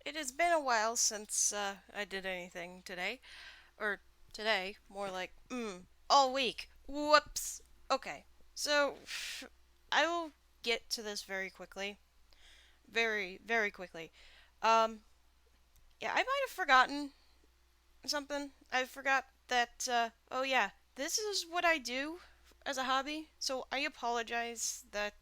it has been a while since I did anything today. Or today, more like, all week. Whoops. Okay, so I will get to this very quickly. Very, very quickly. Um, yeah, I might have forgotten something. I forgot that, oh yeah, this is what I do as a hobby. So I apologize that,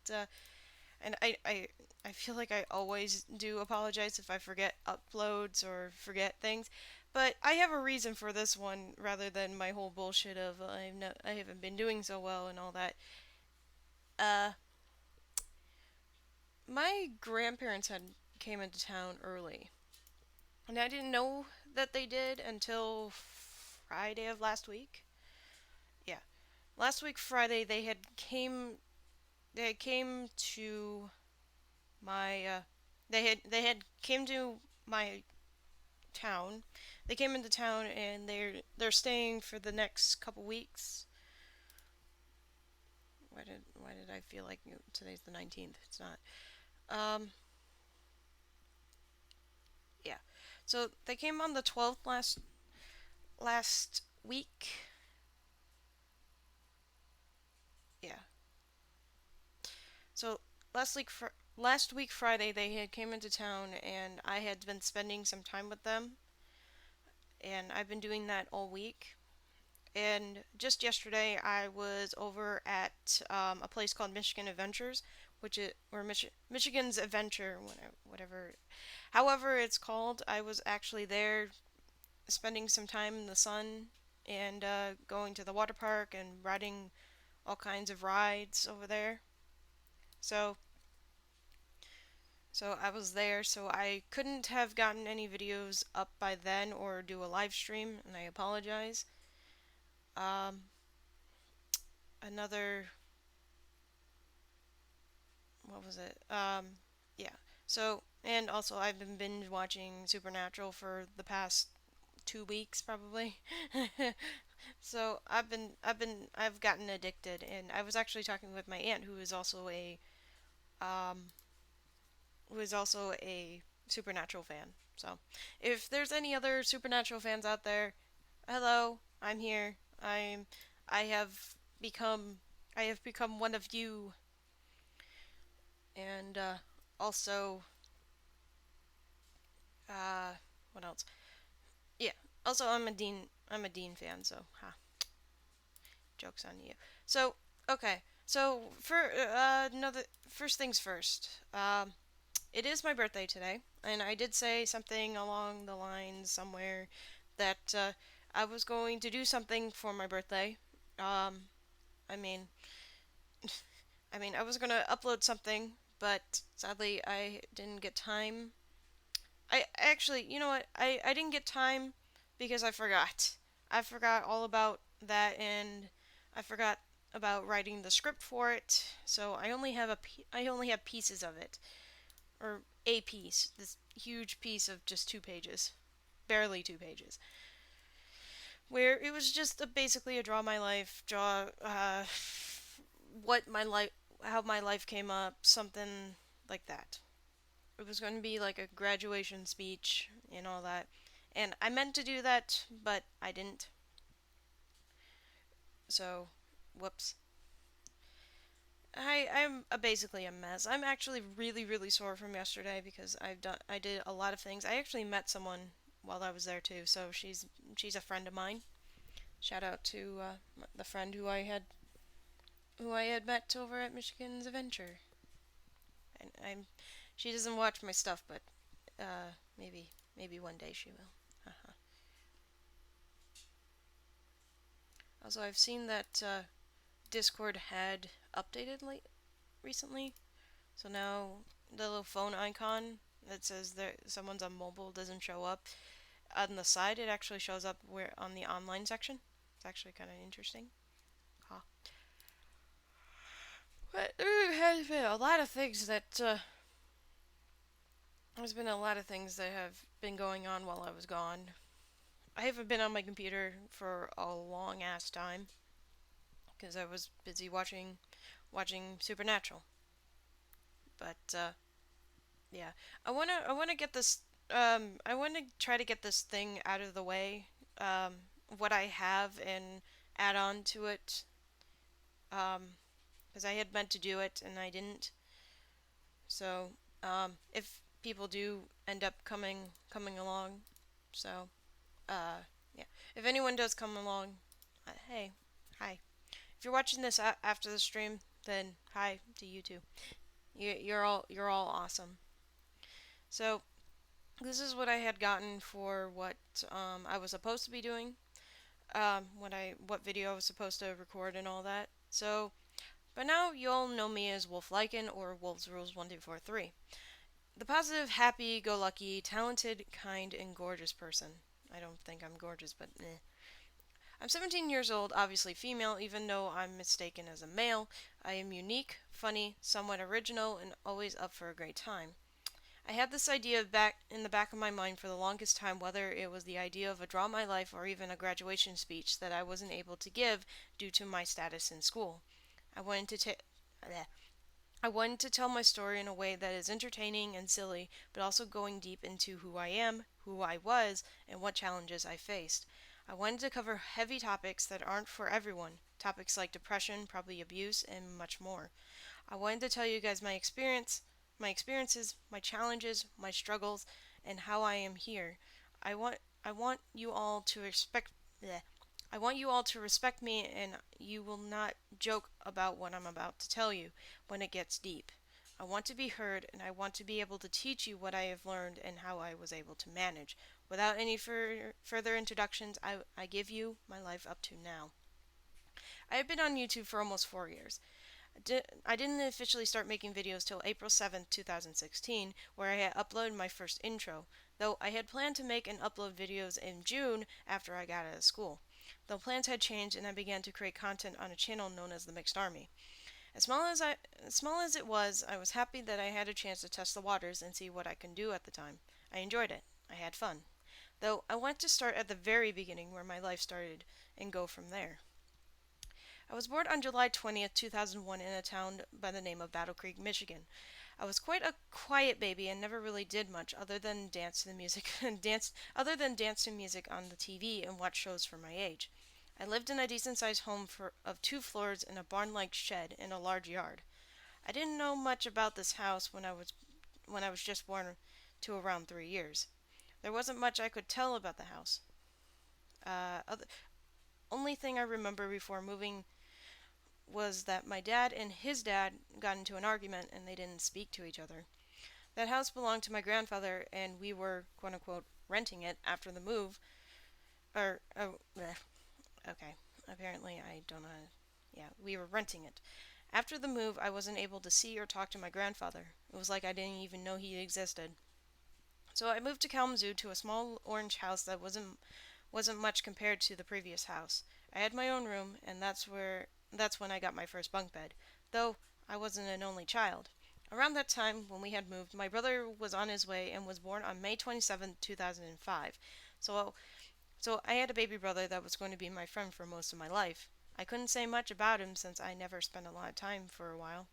and I feel like I always do apologize if I forget uploads or forget things, but I have a reason for this one rather than my whole bullshit of I haven't been doing so well and all that. Uh, my grandparents had came into town early, and I didn't know that they did until Friday of last week. Yeah, last week Friday they came to my they had came to my town. They came into town and they're staying for the next couple weeks. Why did I feel like today's the 19th? It's not. Um yeah. So they came on the 12th last week. Yeah. So last week Friday they had came into town and I had been spending some time with them and I've been doing that all week. And just yesterday, I was over at a place called Michigan Adventures, which is or Michigan's Adventure, whatever, however it's called. I was actually there spending some time in the sun and going to the water park and riding all kinds of rides over there. So, so I was there. So I couldn't have gotten any videos up by then or do a live stream, and I apologize. Um, another what was it? Yeah. So, and also I've been binge watching Supernatural for the past 2 weeks probably. So I've gotten addicted, and I was actually talking with my aunt um who is also a Supernatural fan. So, if there's any other Supernatural fans out there, hello, I'm here. I have become I have become one of you, and also Uh, what else? Yeah. Also, I'm a Dean fan, so jokes on you. So, okay. So for another first things first. It is my birthday today, and I did say something along the lines somewhere that I was going to do something for my birthday. Um, I mean, I was gonna upload something, but sadly I didn't get time. I actually, you know what? I didn't get time because I forgot. I forgot all about that, and I forgot about writing the script for it. So I only have pieces of it, or a piece, this huge piece of just 2 pages, barely 2 pages, where it was just basically a draw my life, draw what my life, how my life came up, something like that. It was going to be like a graduation speech and all that. And I meant to do that, but I didn't. So, whoops. I'm basically a mess. I'm actually really really sore from yesterday because I did a lot of things. I actually met someone while I was there too. So she's a friend of mine. Shout out to the friend who I had met over at Michigan's Adventure. And I'm she doesn't watch my stuff, but maybe one day she will. Also, I've seen that Discord had updated recently, so now the little phone icon that says that someone's on mobile doesn't show up on the side. It actually shows up where on the online section. It's actually kind of interesting. Huh. But there has been a lot of things that there's been a lot of things that have been going on while I was gone. I haven't been on my computer for a long ass time because I was busy watching Supernatural. But yeah, I wanna get this. I want to try to get this thing out of the way. What I have and add on to it. Because I had meant to do it and I didn't. So, if people do end up coming along, so yeah. If anyone does come along, hey, hi. If you're watching this after the stream, then hi to you too. You're all awesome. So this is what I had gotten for what I was supposed to be doing. What video I was supposed to record and all that. So, but now you all know me as Wolf Lycan or Wolves Rules 1243. The positive, happy, go lucky, talented, kind, and gorgeous person. I don't think I'm gorgeous, but eh. I'm 17 years old, obviously female, even though I'm mistaken as a male. I am unique, funny, somewhat original, and always up for a great time. I had this idea back in the back of my mind for the longest time, whether it was the idea of a Draw My Life or even a graduation speech that I wasn't able to give due to my status in school. I wanted to I wanted to tell my story in a way that is entertaining and silly, but also going deep into who I am, who I was, and what challenges I faced. I wanted to cover heavy topics that aren't for everyone, topics like depression, probably abuse, and much more. I wanted to tell you guys my experiences, my challenges, my struggles, and how I am here. I want you all to respect bleh. I want you all to respect me and you will not joke about what I'm about to tell you when it gets deep. I want to be heard and I want to be able to teach you what I have learned and how I was able to manage. Without any further introductions, I give you my life up to now. I have been on YouTube for almost 4 years. I didn't officially start making videos till April 7th, 2016, where I had uploaded my first intro, though I had planned to make and upload videos in June after I got out of school. Though plans had changed and I began to create content on a channel known as the Mixed Army. As small as it was, I was happy that I had a chance to test the waters and see what I can do at the time. I enjoyed it. I had fun. Though I want to start at the very beginning where my life started and go from there. I was born on July 20th, 2001 in a town by the name of Battle Creek, Michigan. I was quite a quiet baby and never really did much other than dance to the music dance to music on the TV and watch shows for my age. I lived in a decent sized home of 2 floors in a barn like shed in a large yard. I didn't know much about this house when I was just born to around 3 years. There wasn't much I could tell about the house. Other, only thing I remember before moving was that my dad and his dad got into an argument and they didn't speak to each other. That house belonged to my grandfather and we were, quote unquote, renting it after the move. Or, oh, okay. Apparently, I don't know. Yeah, we were renting it. After the move, I wasn't able to see or talk to my grandfather. It was like I didn't even know he existed. So I moved to Kalamazoo to a small orange house that wasn't much compared to the previous house. I had my own room, and that's when I got my first bunk bed, though I wasn't an only child. Around that time, when we had moved, my brother was on his way and was born on May 27th, 2005. So, so I had a baby brother that was going to be my friend for most of my life. I couldn't say much about him since I never spent a lot of time for a while.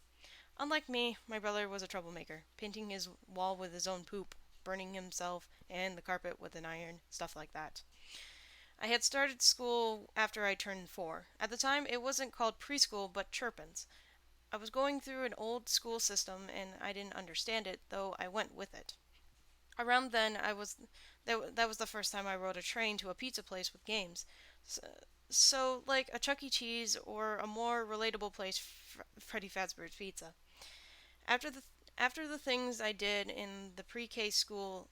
Unlike me, my brother was a troublemaker, painting his wall with his own poop, burning himself and the carpet with an iron, stuff like that. I had started school after I turned 4. At the time, it wasn't called preschool but Chirpins. I was going through an old school system and I didn't understand it, though I went with it. Around then, that was the first time I rode a train to a pizza place with games. So like a Chuck E. Cheese or a more relatable place, Freddy Fazbear's Pizza. After the after the things I did in the pre-K school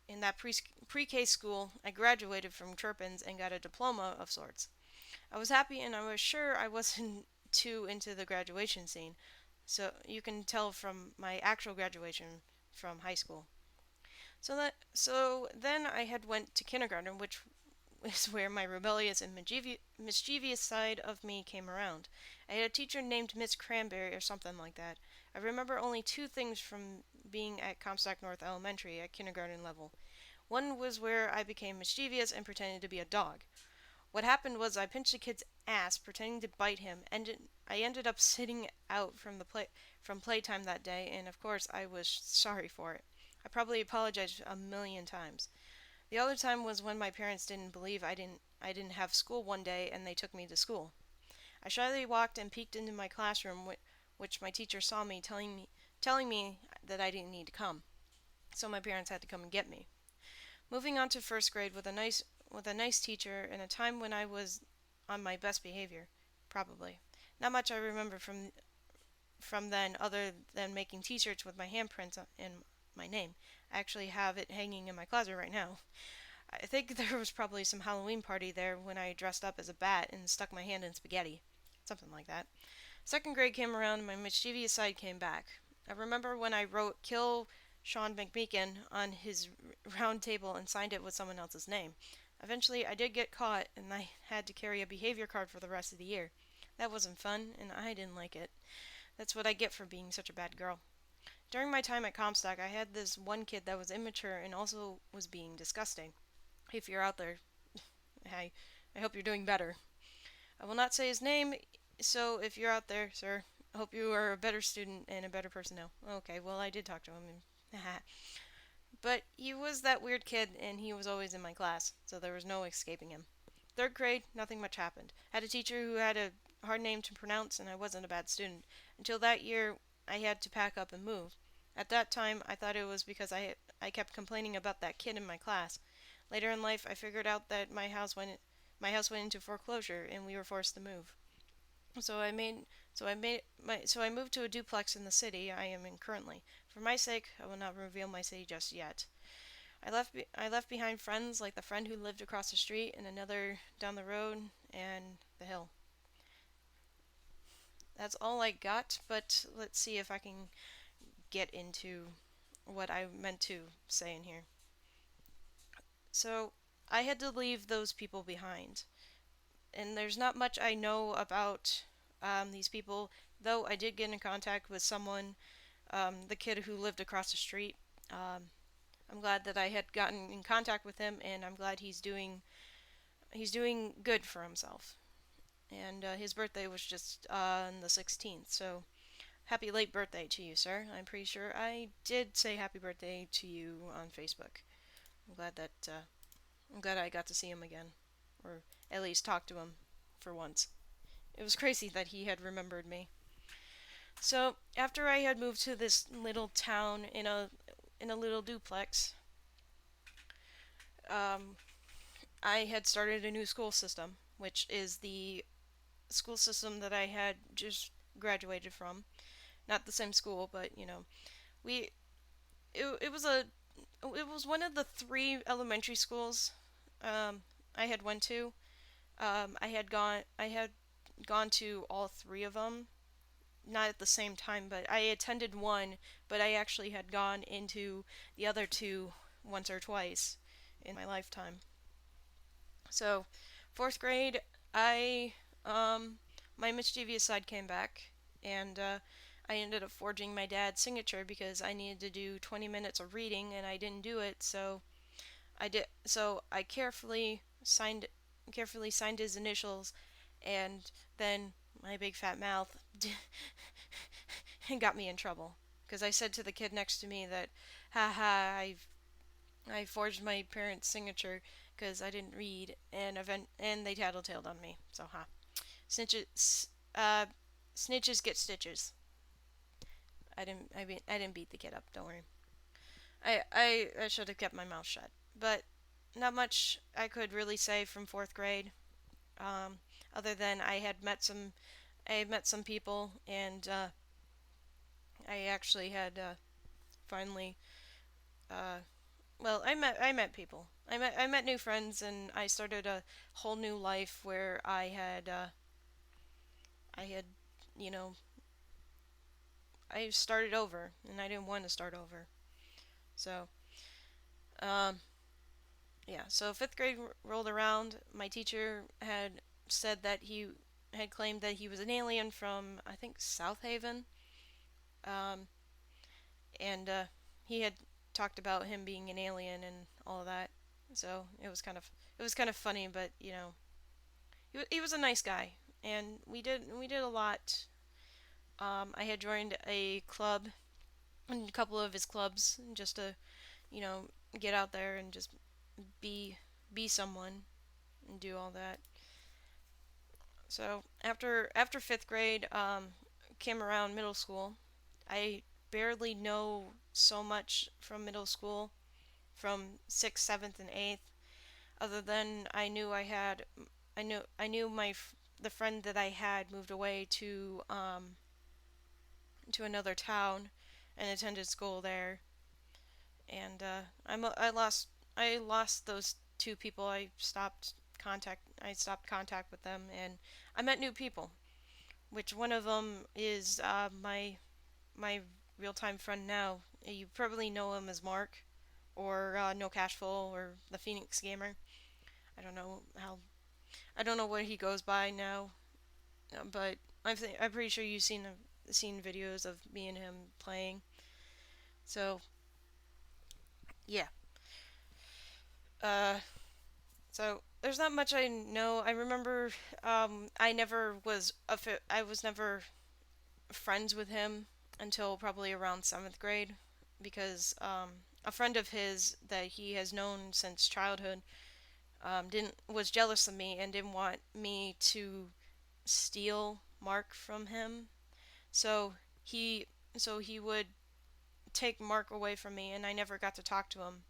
in that pre-K school, I graduated from Chirpins and got a diploma of sorts. I was happy and I was sure I wasn't too into the graduation scene. So you can tell from my actual graduation from high school. So then I had went to kindergarten, which is where my rebellious and mischievous side of me came around. I had a teacher named Miss Cranberry or something like that. I remember only 2 things from being at Comstock North Elementary at kindergarten level. One was where I became mischievous and pretended to be a dog. What happened was I pinched a kid's ass pretending to bite him, and I ended up sitting out from playtime that day, and of course I was sorry for it. I probably apologized a million times. The other time was when my parents didn't believe I didn't have school one day and they took me to school. I shyly walked and peeked into my classroom, which my teacher saw me, telling me that I didn't need to come. So my parents had to come and get me. Moving on to first grade with a nice teacher in a time when I was on my best behavior, probably. Not much I remember from then other than making t-shirts with my handprints and my name. I actually have it hanging in my closet right now. I think there was probably some Halloween party there when I dressed up as a bat and stuck my hand in spaghetti. Something like that. Second grade came around and my mischievous side came back. I remember when I wrote "Kill Sean McMeekin" on his round table and signed it with someone else's name. Eventually, I did get caught and I had to carry a behavior card for the rest of the year. That wasn't fun, and I didn't like it. That's what I get for being such a bad girl. During my time at Comstock, I had this one kid that was immature and also was being disgusting. If you're out there, hi, I hope you're doing better. I will not say his name, so if you're out there, sir, I hope you are a better student and a better person now. Okay, well, I did talk to him, and but he was that weird kid, and he was always in my class, so there was no escaping him. Third grade, nothing much happened. Had a teacher who had a hard name to pronounce, and I wasn't a bad student. Until that year, I had to pack up and move. At that time, I thought it was because I kept complaining about that kid in my class. Later in life, I figured out that my house went into foreclosure, and we were forced to move. So I moved to a duplex in the city I am in currently. For my sake, I will not reveal my city just yet. I left behind friends like the friend who lived across the street and another down the road and the hill. That's all I got, but let's see if I can get into what I meant to say in here. So, I had to leave those people behind. And there's not much I know about these people, though I did get in contact with someone, the kid who lived across the street. Um, I'm glad that I had gotten in contact with him, and I'm glad he's doing good for himself. And his birthday was just on the 16th, so happy late birthday to you, sir. I'm pretty sure I did say happy birthday to you on Facebook. I'm glad that I'm glad I got to see him again, or at least talk to him for once. It was crazy that he had remembered me. So after I had moved to this little town in a little duplex, um, I had started a new school system, which is the school system that I had just graduated from. Not the same school, but we it was one of the three elementary schools um, I had went to. I had gone to all three of them, not at the same time, but I attended one, but I actually had gone into the other two once or twice in my lifetime. So, fourth grade, I my mischievous side came back, and I ended up forging my dad's signature because I needed to do 20 minutes of reading and I didn't do it. So I carefully signed his initials, and then my big fat mouth got me in trouble because I said to the kid next to me that, haha, I forged my parents' signature because I didn't read, and they tattletaled on me. So, snitches, uh, snitches get stitches. I didn't beat the kid up. Don't worry. I should have kept my mouth shut. But not much I could really say from fourth grade. Um, Other than I had met some people, and I actually had finally uh, well, I met people. I met new friends, and I started a whole new life where I had you know I started over, and I didn't want to start over. So um, yeah. So fifth grade rolled around. My teacher had said that he had claimed that he was an alien from, I think, South Haven, um, and he had talked about him being an alien and all of that. So it was kind of funny, but he was a nice guy, and we did a lot. I had joined a club, a couple of his clubs, just to you know, get out there and just be be someone and do all that. So after fifth grade came around middle school, I barely know so much from middle school, from sixth, seventh, and eighth. Other than I knew the friend that I had moved away to another town and attended school there, and I lost those two people. I stopped contact with them, and I met new people. Which one of them is my real time friend now. You probably know him as Mark, or No Cashful, or the Phoenix Gamer. I don't know how. I don't know what he goes by now, but I'm pretty sure you've seen videos of me and him playing. So yeah. Uh, so there's not much I know. I remember I was never friends with him until probably around seventh grade, because a friend of his that he has known since childhood didn't was jealous of me and didn't want me to steal Mark from him. So he so he would take Mark away from me, and I never got to talk to him.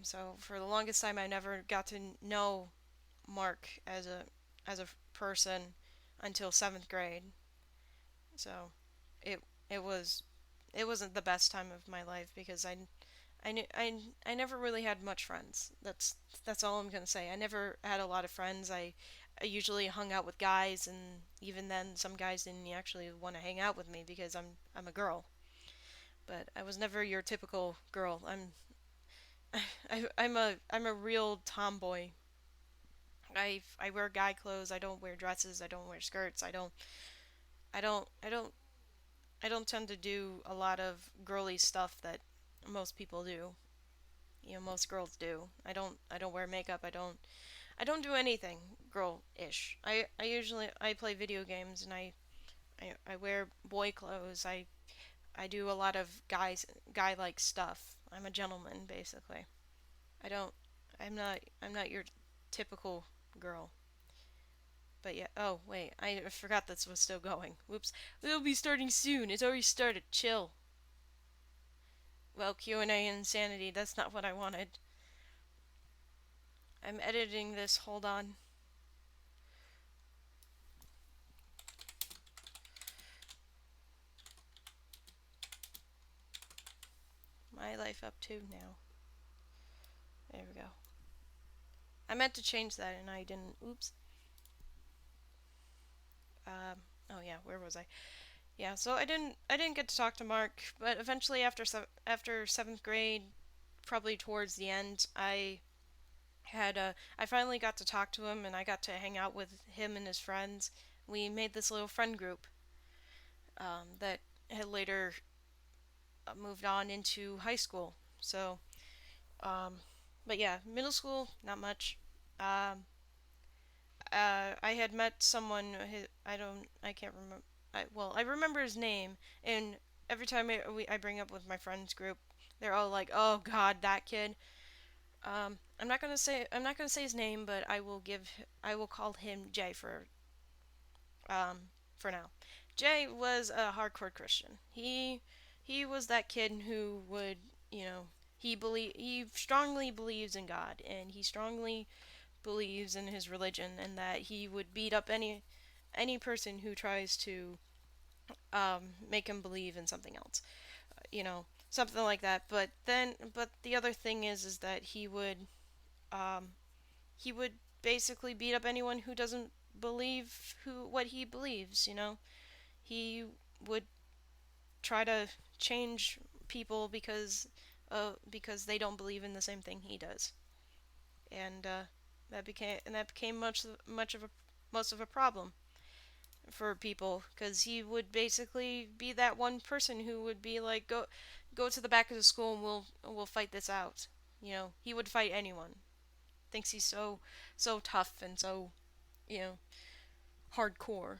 So for the longest time, I never got to know Mark as a person until seventh grade. So it it was it wasn't the best time of my life, because I never really had much friends. That's all I'm gonna say. I never had a lot of friends. I usually hung out with guys, and even then, some guys didn't actually want to hang out with me because I'm a girl. But I was never your typical girl. I'm a real tomboy. I wear guy clothes. I don't wear dresses. I don't wear skirts. I don't I don't I don't tend to do a lot of girly stuff that most people do. Most girls do. I don't wear makeup. I don't do anything girl-ish. I play video games, and I wear boy clothes. I do a lot of guy-like stuff. I'm a gentleman, basically. I don't I'm not your typical girl. But yeah, oh wait, I forgot this was still going. Whoops. We'll be starting soon. It's already started. Chill. Well, Q&A insanity, that's not what I wanted. I'm editing this. Hold on. My life up to now. There we go. I meant to change that and I didn't. Oops. Oh yeah, where was I? Yeah, so I didn't get to talk to Mark, but eventually after 7th grade, probably towards the end, I finally got to talk to him, and I got to hang out with him and his friends. We made this little friend group that had later moved on into high school. So, um, but yeah, middle school, not much. Um, I had met someone. I can't remember. I remember his name, and every time I bring up with my friends group, they're all like, "Oh God, that kid." I'm not gonna say his name, but I will call him Jay for now. Jay was a hardcore Christian. He was that kid who would, you know, he strongly believes in God, and he strongly believes in his religion, and that he would beat up any person who tries to make him believe in something else. Something like that. But the other thing is that um, he would basically beat up anyone who doesn't believe who what he believes. He would try to change people because they don't believe in the same thing he does, and that became much of a most of a problem for people, because he would basically be that one person who would be like, go to the back of the school and we'll fight this out. He would fight anyone. Thinks he's so tough and so you know hardcore.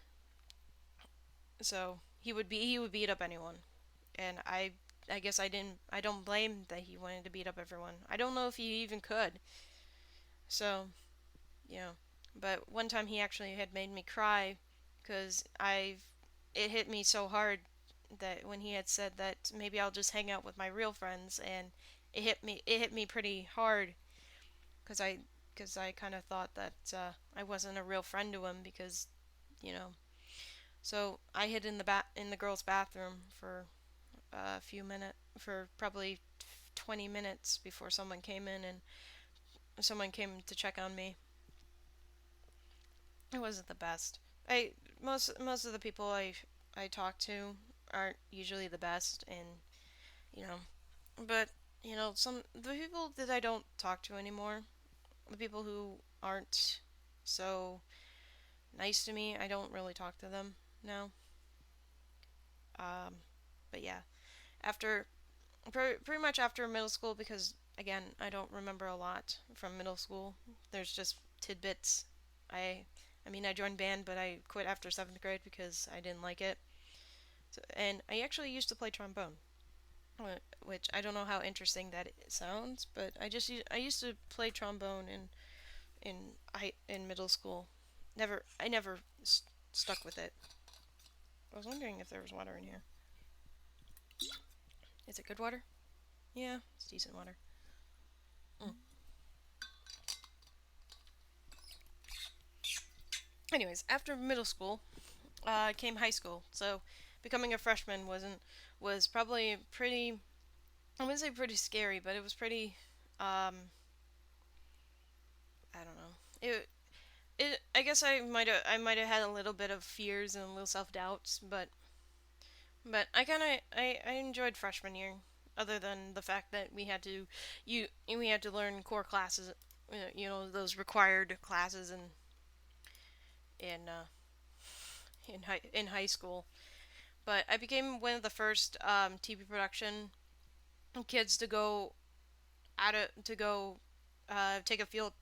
So he would beat up anyone, and I guess I don't blame that he wanted to beat up everyone. I don't know if he even could. So, you know, but one time he actually had made me cry because it hit me so hard that when he had said that maybe I'll just hang out with my real friends, and it hit me pretty hard because I kind of thought that I wasn't a real friend to him because, you know. So I hid in the girls' bathroom for a few minutes, for probably 20 minutes before someone came in, and someone came to check on me. It wasn't the best. I most of the people I talk to aren't usually the best, and you know, but some the people that I don't talk to anymore, the people who aren't so nice to me, I don't really talk to them now. Um, but yeah, after pretty much after middle school, because again, I don't remember a lot from middle school. There's just tidbits. I I mean, I joined band, but I quit after 7th grade because I didn't like it. So, and I actually used to play trombone, which I don't know how interesting that it sounds, but I used to play trombone in middle school. I never stuck with it. I was wondering if there was water in here. Is it good water? Yeah, it's decent water. Mm. Anyways, after middle school, came high school. So becoming a freshman was probably pretty. I wouldn't say pretty scary, but it was pretty. Um, I don't know. I guess I might have had a little bit of fears and a little self doubts, but I enjoyed freshman year. Other than the fact that we had to learn core classes, those required classes in uh, in high school. But I became one of the first TV production kids to go to go take a field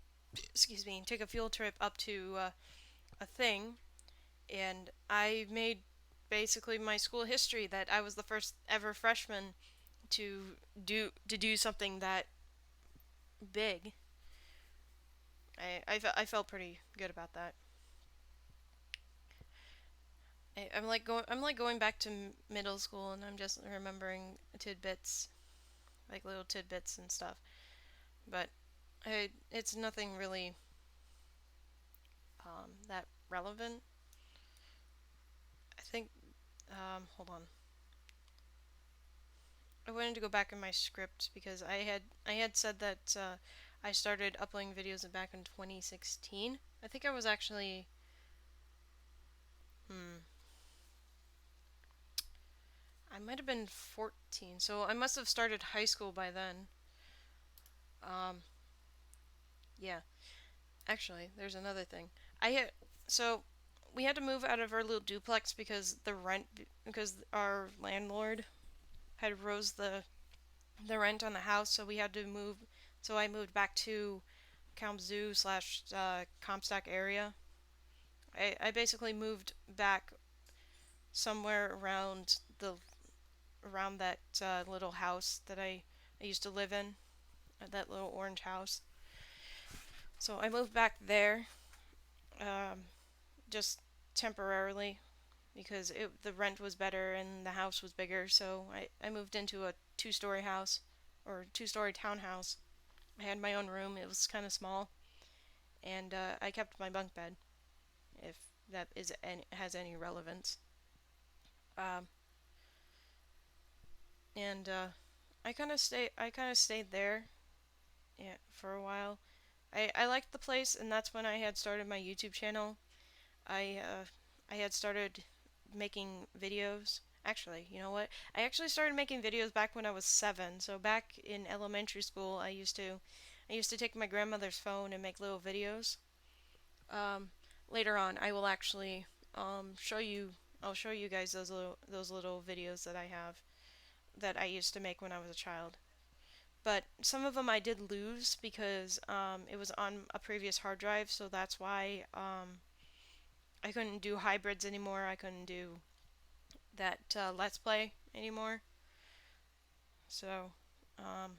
take a field trip up to a thing, and I made basically my school history that I was the first ever freshman to do something that big. I felt pretty good about that. I'm like going back to middle school, and I'm just remembering tidbits, like little tidbits and stuff. But it's nothing really that relevant. I think. Hold on. I wanted to go back in my script because I had said that I started uploading videos back in 2016. I think I was actually hmm I might have been 14, so I must have started high school by then. Um, yeah. Actually, there's another thing. I had so we had to move out of our little duplex because our landlord had rose the rent on the house, so we had to move. So I moved back to Kalamazoo slash Comstock area. I basically moved back somewhere around that little house that I used to live in, that little orange house. So I moved back there, um, just temporarily because the rent was better and the house was bigger. So I moved into a two-story house or two-story townhouse. I had my own room. It was kind of small, and I kept my bunk bed, if that has any relevance. Um, and I kind of stayed there, yeah, for a while. I liked the place, and that's when I had started my YouTube channel. I uh, I had started making videos. Actually, you know what? I actually started making videos back when I was 7. So back in elementary school, I used to take my grandmother's phone and make little videos. Um, Later on, I will actually show you. I'll show you guys those little videos that I have that I used to make when I was a child. But some of them I did lose because it was on a previous hard drive, so that's why I couldn't do hybrids anymore. I couldn't do that Let's Play anymore. So, um,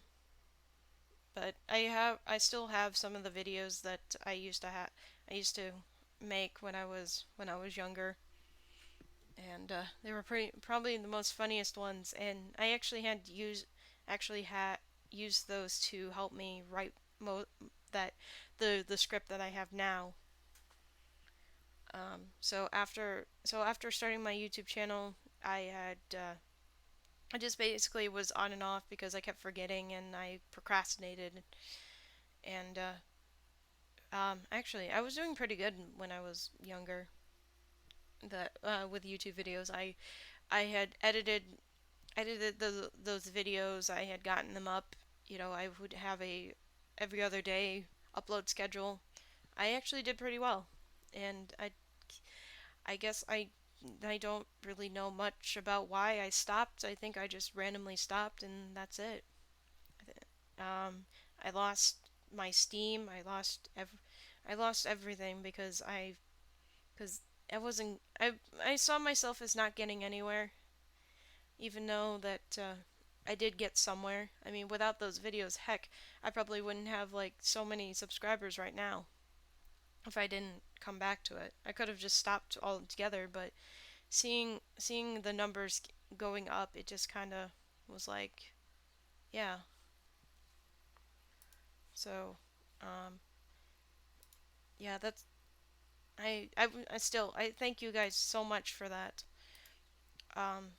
but I still have some of the videos that I used to make when I was younger, and they were pretty probably the most funniest ones. And I actually had used those to help me write that the script that I have now. So after starting my YouTube channel, I just basically was on and off because I kept forgetting and I procrastinated. And actually, I was doing pretty good when I was younger. That with YouTube videos, I had edited those videos. I had gotten them up. You know, I would have a every other day upload schedule. I actually did pretty well, and I guess I don't really know much about why I stopped. I think I just randomly stopped, and that's it. I lost my Steam. I lost everything because I saw myself as not getting anywhere, even though that I did get somewhere. I mean, without those videos, heck, I probably wouldn't have like so many subscribers right now if I didn't come back to it. I could have just stopped altogether, but seeing the numbers going up, it just kind of was like, yeah. So, um, yeah, that's I thank you guys so much for that. Um,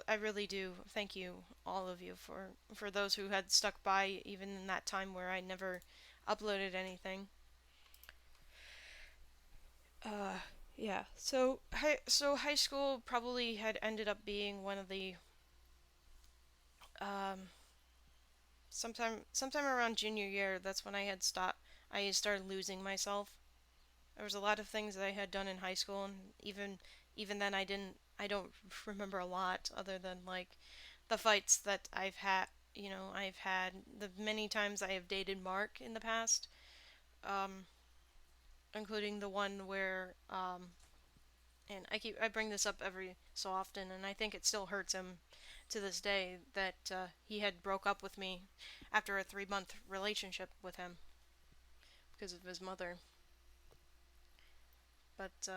I really do thank you all of you for those who had stuck by even in that time where I never uploaded anything. Uh, yeah. So high school probably had ended up being one of the um sometime around junior year. That's when I had stopped. I started losing myself. There was a lot of things that I had done in high school, and even then I don't remember a lot other than like the fights that I've had. You know, I've had the many times I have dated Mark in the past, um, including the one where and I bring this up every so often, and I think it still hurts him to this day that he had broke up with me after a 3 month relationship with him because of his mother. But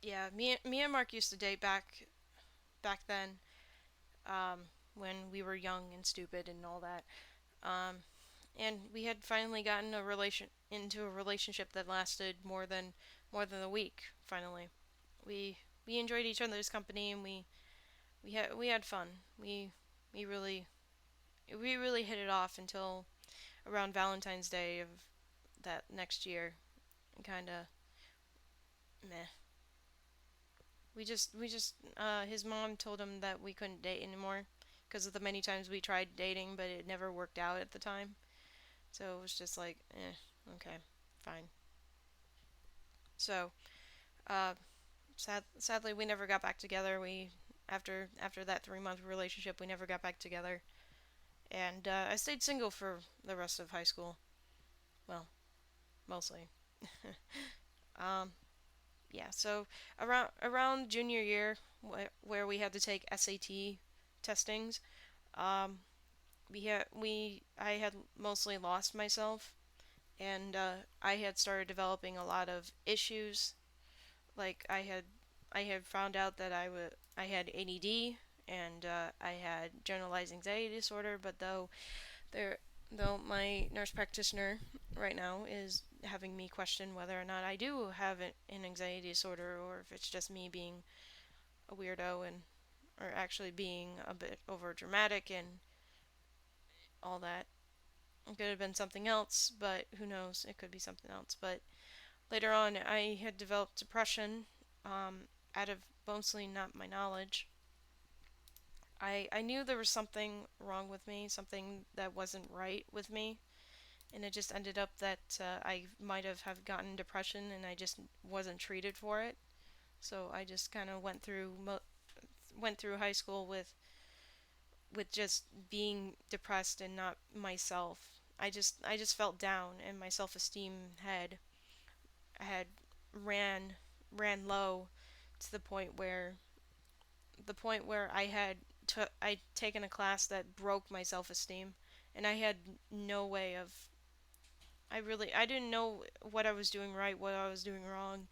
yeah, me and Mark used to date back then, when we were young and stupid and all that. Um, and we had finally gotten a relation into a relationship that lasted more than a week. Finally, we we enjoyed each other's company, and we had fun. We really we really hit it off until around Valentine's Day of that next year. Kind of meh. We just his mom told him that we couldn't date anymore because of the many times we tried dating, but it never worked out at the time. So it was just like, okay, fine. So, uh, sadly, we never got back together. We after that 3 month relationship, we never got back together, and I stayed single for the rest of high school. Well, mostly. um, yeah. So around junior year, where we had to take SAT testings, um, we I had mostly lost myself, and I had started developing a lot of issues. Like I had found out that I had ADD, and I had generalized anxiety disorder. But there though my nurse practitioner right now is having me question whether or not I do have an anxiety disorder, or if it's just me being a weirdo and or actually being a bit over dramatic and all that. It could have been something else, but who knows? It could be something else. But later on, I had developed depression, out of mostly not my knowledge. I knew there was something wrong with me, something that wasn't right with me, and it just ended up that I might have gotten depression and I just wasn't treated for it. So I just kind of went through high school with just being depressed and not myself. I just felt down, and my self-esteem had ran low to the point where I had I'd taken a class that broke my self-esteem, and I had no way of. I didn't know what I was doing right, what I was doing wrong.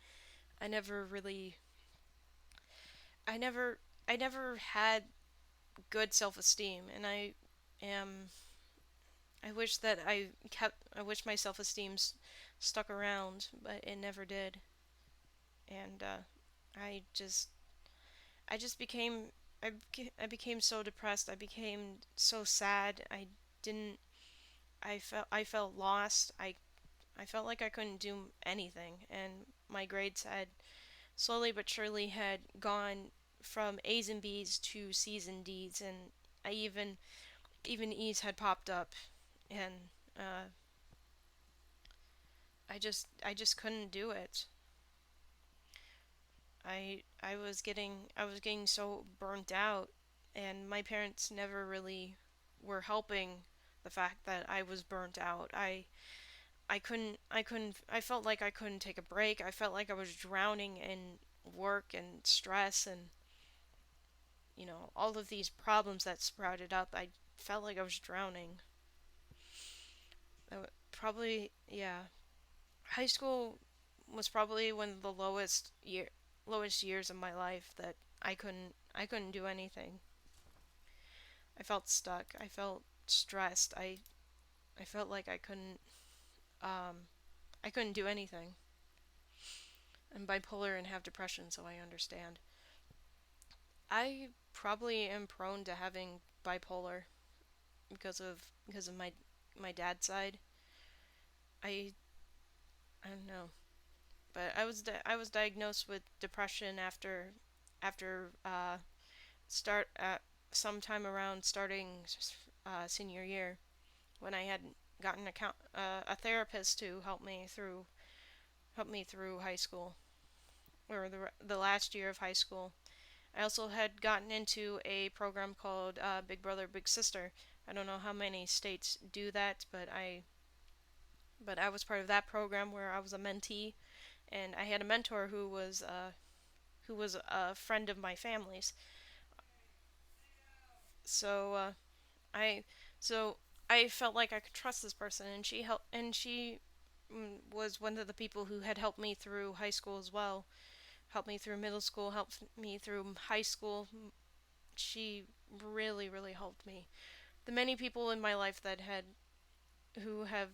I never really I never I never had good self-esteem, and am I wish my self-esteem stuck around, but it never did. And I just I just became I became so depressed. I became so sad. Didn't I felt lost. I felt like I couldn't do anything, and my grades had slowly but surely had gone from A's and B's to C's and D's, and I even E's had popped up, and I just couldn't do it. I was getting so burnt out, and my parents never really were helping the fact that I was burnt out. I felt like I couldn't take a break. I felt like I was drowning in work and stress and all of these problems that sprouted up. I felt like I was drowning. Probably, yeah. High school was probably one of the lowest years of my life that I couldn't do anything. I felt stuck. I felt stressed. I felt like um I couldn't do anything. I'm bipolar and have depression, so I understand. I probably am prone to having bipolar because of my dad's side. I I don't know, but I was diagnosed with depression after start at sometime around starting senior year when I had gotten a therapist to help me through high school or the last year of high school. I also had gotten into a program called Big Brother Big Sister. I don't know how many states do that, but I was part of that program where I was a mentee, and I had a mentor who was a friend of my family's. So I so I felt like I could trust this person, and she was one of the people who had helped me through high school as well. Helped me through middle school, helped me through high school. She really helped me. The many people in my life that had who have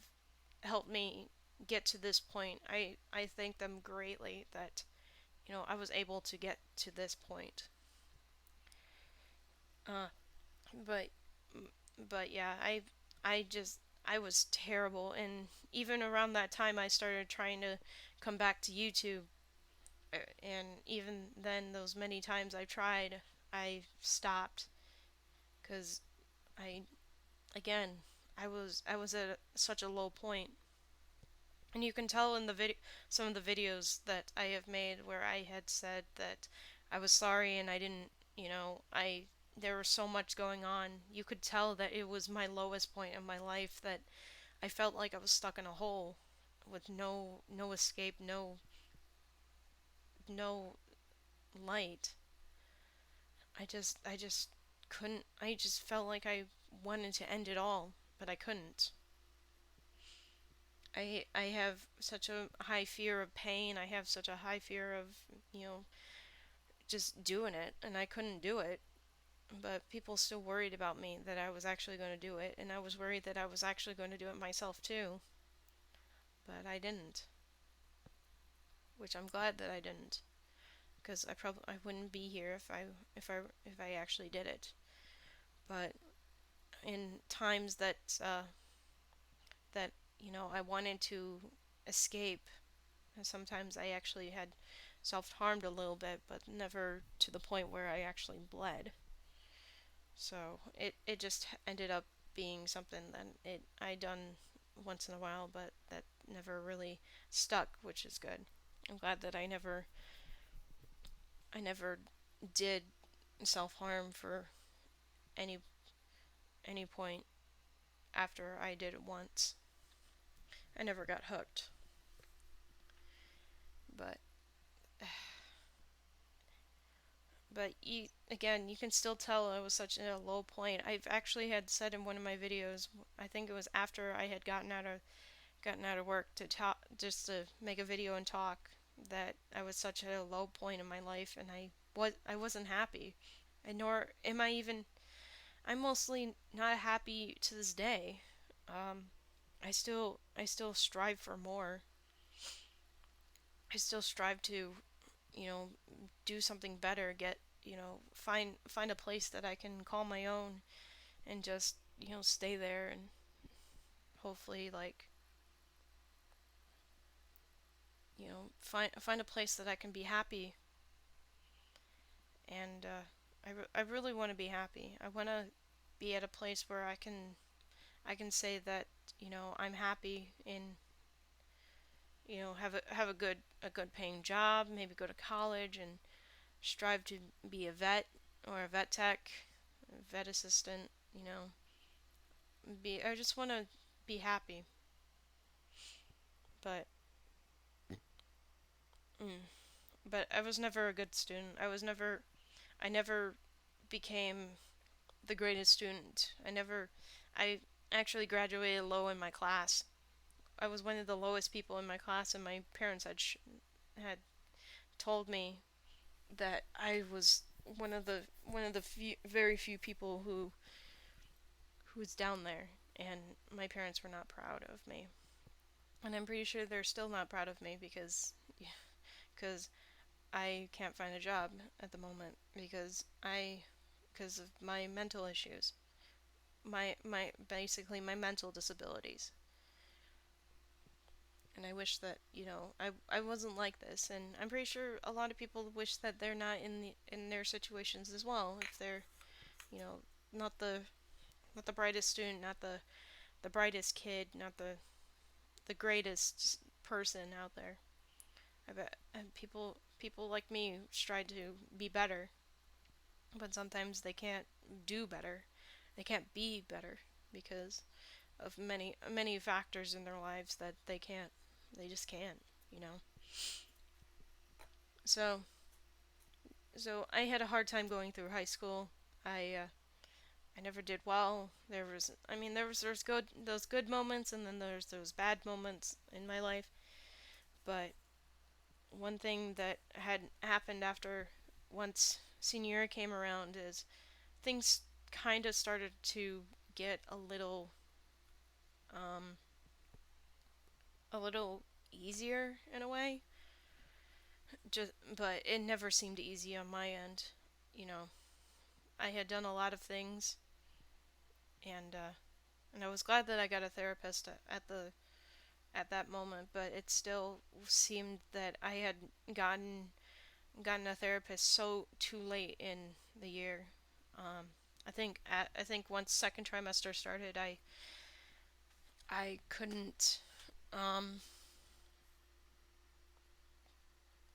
helped me get to this point, I thank them greatly that I was able to get to this point. Uh, but but yeah, I was terrible, and even around that time I started trying to come back to YouTube, and even then those many times I tried, I stopped cuz I again, I was at such a low point. And you can tell in the some of the videos that I have made where I had said that I was sorry and I didn't, I there was so much going on. You could tell that it was my lowest point in my life, that I felt like I was stuck in a hole with no escape, no light. I just couldn't. I just felt like I wanted to end it all, but I couldn't. I have such a high fear of pain. I have such a high fear of, you know, just doing it, and I couldn't do it. But people still worried about me that I was actually going to do it, and I was worried that I was actually going to do it myself too, but I didn't, which I'm glad that I didn't, because I wouldn't be here if I actually did it. But in times that I wanted to escape, sometimes I actually had self-harmed a little bit, but never to the point where I actually bled. So it just ended up being something that I done once in a while, but that never really stuck, which is good. I'm glad that I never did self harm for any any point after I did it once. I never got hooked, but but again, you can still tell I was such a low point. I've actually had said in one of my videos, I think it was after I had gotten out of work to talk, just to make a video and talk, that I was such a low point in my life, and I wasn't happy, and nor am I even. I'm mostly not happy to this day. Um, I still strive for more. I still strive to, you know, do something better, get, find a place that I can call my own and just, stay there and hopefully like, find a place that I can be happy and I really want to be happy. I want to be at a place where I can say that, I'm happy and, have a good paying job, maybe go to college and strive to be a vet or a vet tech, a vet assistant, be I just want to be happy. But mm, but I was never a good student. I never became the greatest student. I actually graduated low in my class. I was one of the lowest people in my class, and my parents had told me that I was one of the very few people who was down there, and my parents were not proud of me. And I'm pretty sure they're still not proud of me because I can't find a job at the moment because of my mental issues. My basically my mental disabilities. And I wish that, I wasn't like this, and I'm pretty sure a lot of people wish that they're not in their situations as well. If they're, you know, not the brightest student, not the brightest kid, not the greatest person out there. I bet and people like me strive to be better, but sometimes they can't do better. They can't be better because of many factors in their lives that they just can't, you know. So so I had a hard time going through high school. I never did well. There's good those good moments, and then there's those bad moments in my life. But one thing that had happened after once senior year came around is things kind of started to get um a little easier in a way. Just but it never seemed easy on my end. You know, I had done a lot of things, and I was glad that I got a therapist at that moment. But it still seemed that I had gotten gotten a therapist so too late in the year. Um, I think once second trimester started, I couldn't. Um,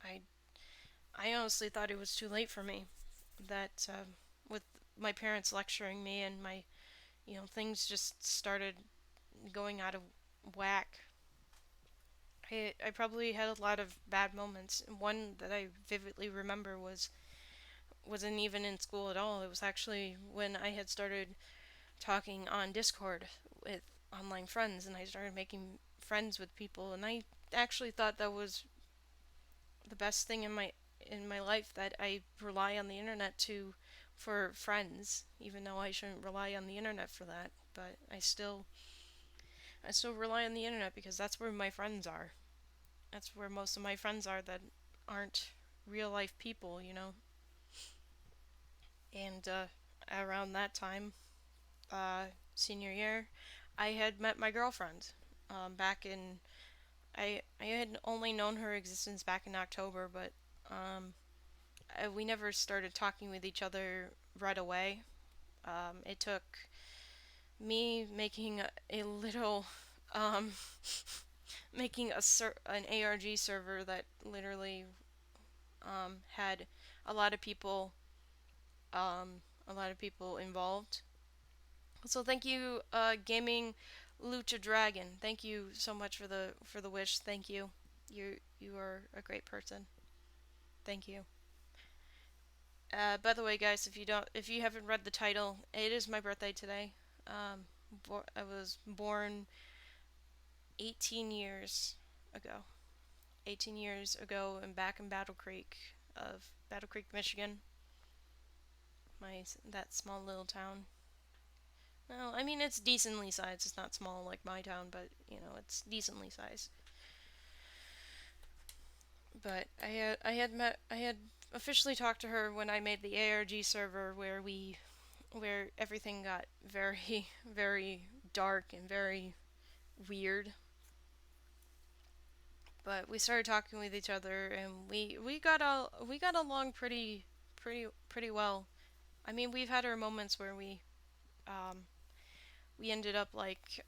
I I honestly thought it was too late for me. That with my parents lecturing me and my things just started going out of whack. I probably had a lot of bad moments. One that I vividly remember wasn't even in school at all. It was actually when I had started talking on Discord with online friends, and I started making friends with people, and I actually thought that was the best thing in my life, that I rely on the internet to for friends, even though I shouldn't rely on the internet for that. But I still rely on the internet because that's where my friends are. That's where most of my friends are that aren't real life people, And around that time, senior year, I had met my girlfriend. Back in I had only known her existence back in October, but um, we never started talking with each other right away. It took me making a little, um, making an ARG server that literally had a lot of people, a lot of people involved. So thank you, Gaming Lucha Dragon. Thank you so much for the wish. Thank you. You are a great person. Thank you. By the way, guys, if you haven't read the title, it is my birthday today. I was born 18 years ago. 18 years ago, and back in Battle Creek, Michigan, that small little town. Well, I mean it's decently sized. It's not small like my town, but it's decently sized. But I had officially talked to her when I made the ARG server where everything got very very dark and very weird. But we started talking with each other, and we got along pretty well. I mean, we've had our moments where um we ended up like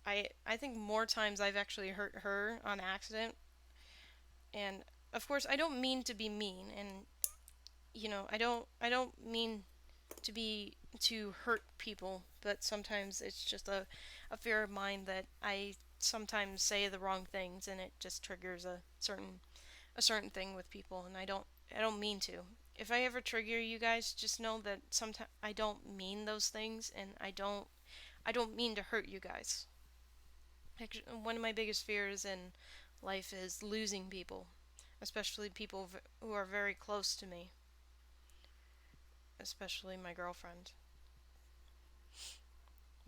I think more times I've actually hurt her on accident. And of course I don't mean to be mean, and I don't mean to hurt people, but sometimes it's just a fear of mine that I sometimes say the wrong things, and it just triggers a certain thing with people, and I don't mean to. If I ever trigger you guys, just know that sometimes I don't mean those things, and I don't mean to hurt you guys. One of my biggest fears in life is losing people, especially people who are very close to me, especially my girlfriend.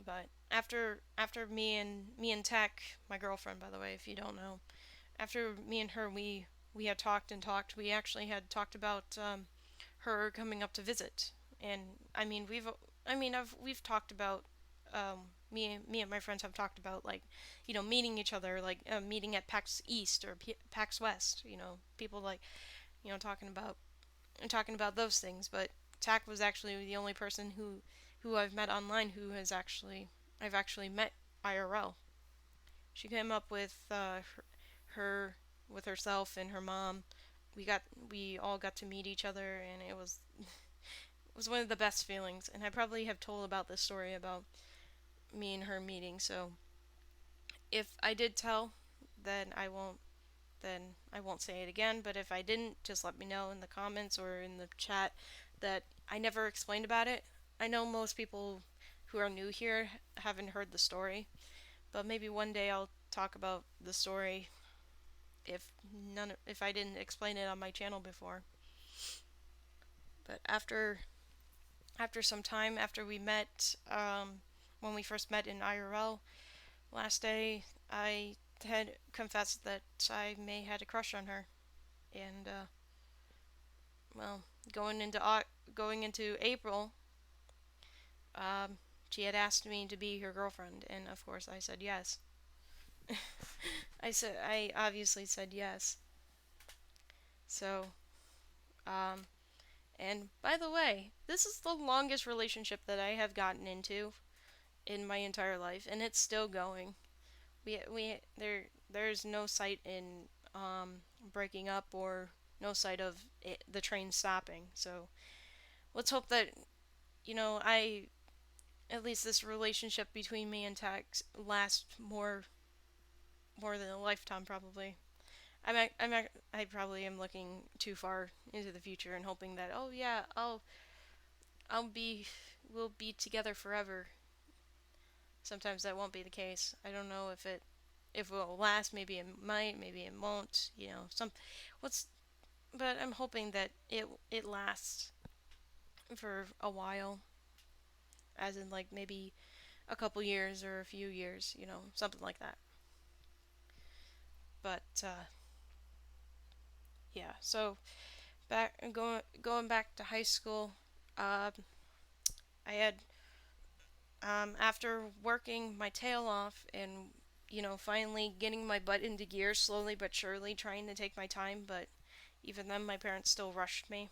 But after me and Tech, my girlfriend by the way, if you don't know, after me and her we had talked and talked. We actually had talked about her coming up to visit, and I mean we've talked about me and my friends have talked about like meeting each other, like meeting at PAX East or PAX West. People like talking about those things. But Tack was actually the only person who I've met online who has actually I've actually met IRL. She came up with her with herself and her mom. We all got to meet each other, and it was one of the best feelings. And I probably have told about this story about me and her meeting. So if I did tell, then I won't say it again. But if I didn't, just let me know in the comments or in the chat that I never explained about it. I know most people who are new here haven't heard the story, but maybe one day I'll talk about the story if I didn't explain it on my channel before. But after some time after we met, when we first met in IRL last day, I had confessed that I may had a crush on her, and well, going into April, um, she had asked me to be her girlfriend, and of course I said yes. I obviously said yes. So, um, and by the way, this is the longest relationship that I have gotten into in my entire life, and it's still going. There's no sight in breaking up, or no sight of the train stopping. So let's hope that I at least this relationship between me and Tex lasts more than a lifetime probably. I probably am looking too far into the future and hoping that oh yeah I'll be we'll be together forever. Sometimes that won't be the case. I don't know if it will last. Maybe it might. Maybe it won't. What's but I'm hoping that it lasts for a while, as in like maybe a couple years or a few years. Something like that. But yeah. So going back to high school, um, I had after working my tail off and finally getting my butt into gear slowly but surely, trying to take my time, but even then my parents still rushed me.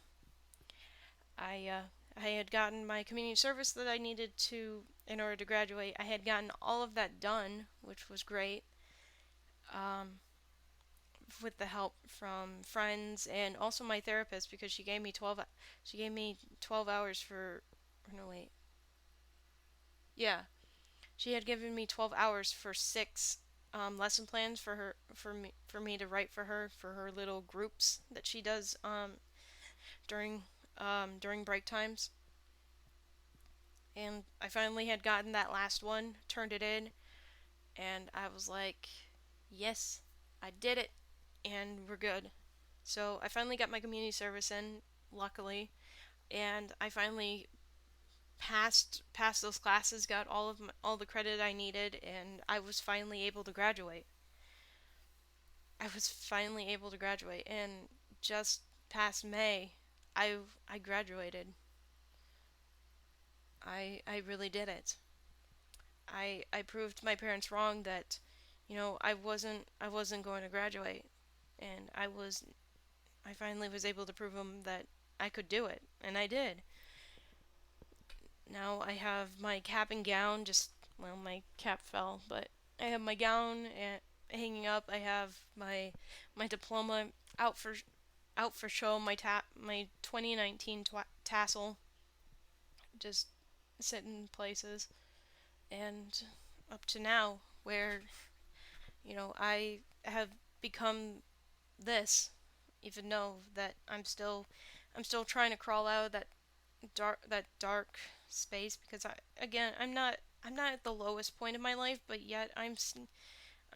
I had gotten my community service that I needed to in order to graduate. I had gotten all of that done, which was great. Um, with the help from friends and also my therapist, because she gave me 12 hours for no wait. Yeah, she had given me 12 hours for six lesson plans for me to write for her little groups that she does during break times, and I finally had gotten that last one, turned it in, and I was like, yes, I did it, and we're good. So I finally got my community service in, luckily, and I finally passed those classes, got all the credit I needed, and I was finally able to graduate. I was finally able to graduate, and just past May, I graduated. I really did it. I proved my parents wrong that, I wasn't going to graduate, and I finally was able to prove them that I could do it, and I did. Now I have my cap and gown, just, well, my cap fell, but I have my gown hanging up. I have my diploma out for out for show. My 2019 tassel just sitting places, and up to now where I have become this, even though that I'm still trying to crawl out of that dark space, because I'm not at the lowest point of my life, but yet I'm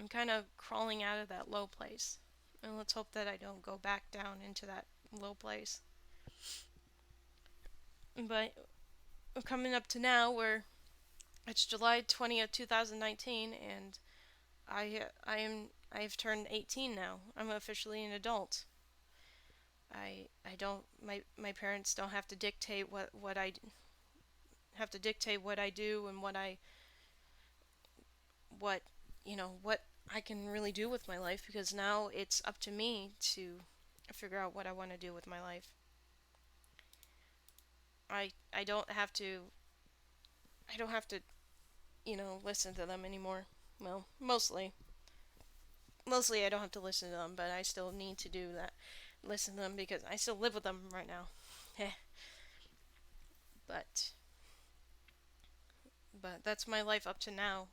kind of crawling out of that low place. And let's hope that I don't go back down into that low place. But coming up to now, where it's July 20th, 2019, and I've turned 18 now. I'm officially an adult. I don't my parents don't have to dictate what I have to dictate what I do, and what what I can really do with my life, because now it's up to me to figure out what I want to do with my life. I don't have to listen to them anymore. Well, mostly I don't have to listen to them, but I still need to do that. Listen to them because I still live with them right now. but but that's my life up to now.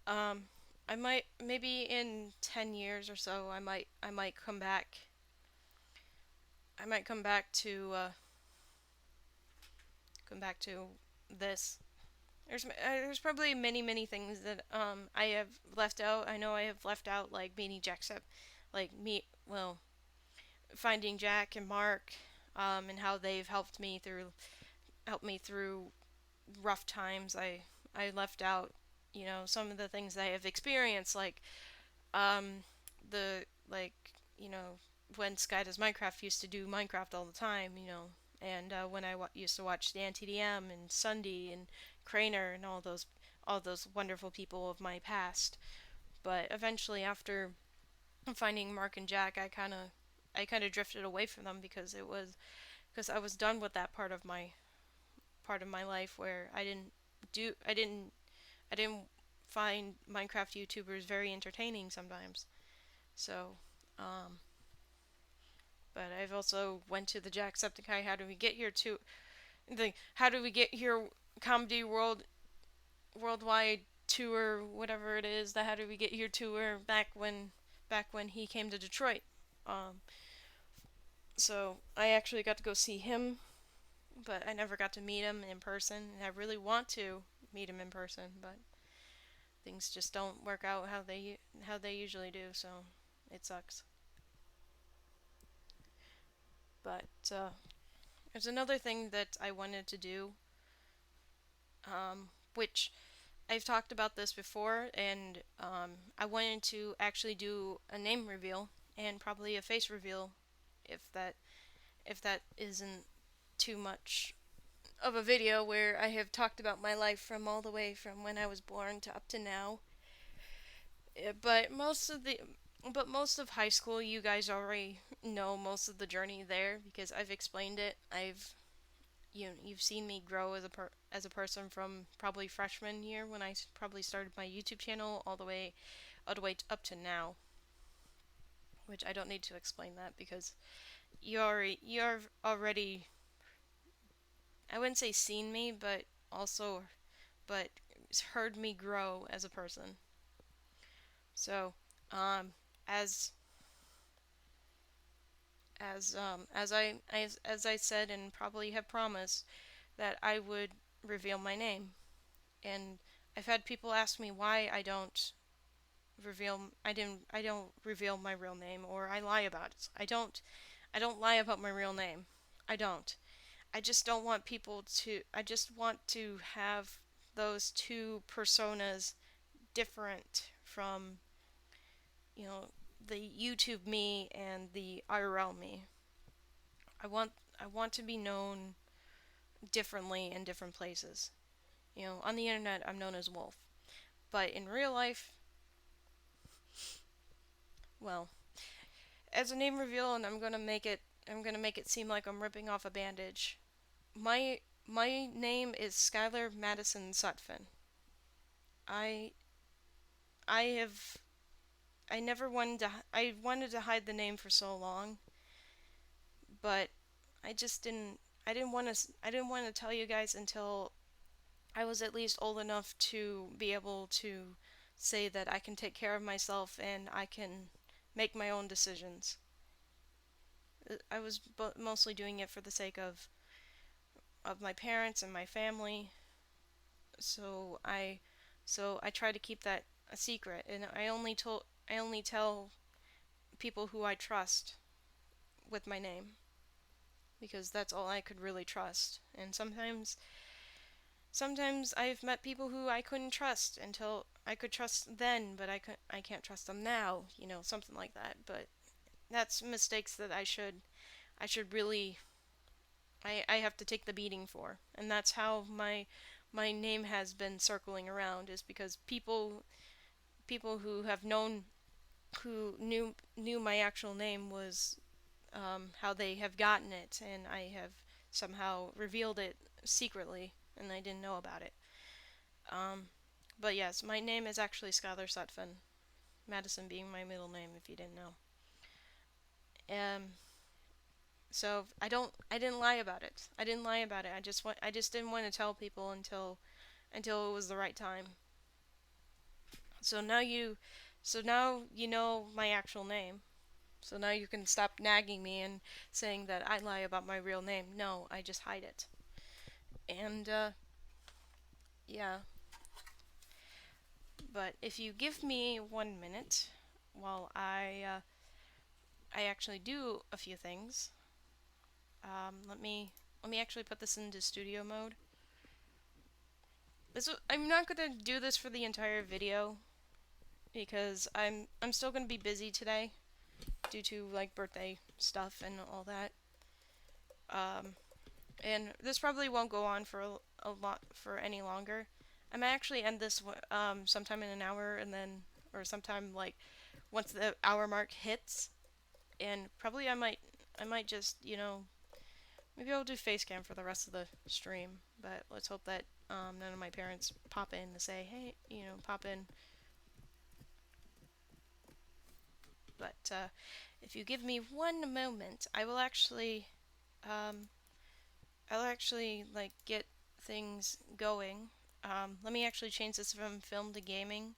Um, I might maybe in 10 years or so I might come back. I might come back to this. There's probably many things that I have left out. I know I have left out, like meeting Jackson, like me well finding Jack and Mark, and how they've helped me through rough times. I left out, some of the things I have experienced, like um the like you know when Sky Does Minecraft used to do Minecraft all the time, and when I used to watch Dan TDM and Sunday and Craner and all those wonderful people of my past. But eventually, after finding Mark and Jack, I kind of drifted away from them, because I was done with that part of my life where do I didn't find Minecraft YouTubers very entertaining sometimes. So, um, but I've also went to the Jacksepticeye How Do We Get Here to the How Do We Get Here Comedy Worldwide tour, whatever it is, the How Do We Get Here tour, back when he came to Detroit. Um, so I actually got to go see him, but I never got to meet him in person, and I really want to meet him in person, but things just don't work out how they usually do, so it sucks. But there's another thing that I wanted to do, which I've talked about this before, and I wanted to actually do a name reveal and probably a face reveal, if that isn't too much of a video where I have talked about my life from all the way from when I was born to up to now. But most of high school, you guys already know most of the journey there, because I've explained it. You've seen me grow as a person from probably freshman year, when I probably started my YouTube channel, all the way up to now, which I don't need to explain that, because you're already, I wouldn't say seen me, but heard me grow as a person. So, um, as as I said and probably have promised that I would reveal my name. And I've had people ask me why I don't reveal my real name, or I lie about it. I don't lie about my real name. I don't. I just don't want people to I just want to have those two personas different from, you know, the YouTube me and the IRL me. I want I want to be known differently in different places. You know, on the internet I'm known as Wolf, but in real life, well, as a name reveal, and I'm gonna make it seem like I'm ripping off a bandage. My name is Skylar Madison Sutphin. I I have I never wanted to I wanted to hide the name for so long, but I just didn't I didn't want to tell you guys until I was at least old enough to be able to say that I can take care of myself and I can make my own decisions. I was mostly doing it for the sake of my parents and my family. So I try to keep that a secret, and I only tell people who I trust with my name because that's all I could really trust. And sometimes I've met people who I couldn't trust until I could trust then, but I can't trust them now, you know, something like that. But that's mistakes that I should really I have to take the beating for. And that's how my name has been circling around, is because people who have known who knew my actual name was how they have gotten it, and I have somehow revealed it secretly, and I didn't know about it. Um, but yes, my name is actually Skylar Sutphin, Madison being my middle name, if you didn't know. Um, so I didn't lie about it. I didn't lie about it. I just didn't want to tell people until it was the right time. So now you, so now you know my actual name. So now you can stop nagging me and saying that I lie about my real name. No, I just hide it. And yeah, but if you give me 1 minute while I actually do a few things, let me actually put this into studio mode. I'm not gonna do this for the entire video because I'm still gonna be busy today due to like birthday stuff and all that. Um, and this probably won't go on for a lot for any longer. I might actually end this sometime in an hour, and then or sometime like once the hour mark hits, and probably I might just, you know, maybe I'll do face cam for the rest of the stream. But let's hope that none of my parents pop in to say, hey, you know, pop in. But if you give me 1 moment, um, I'll actually like get things going. Let me actually change this from film to gaming,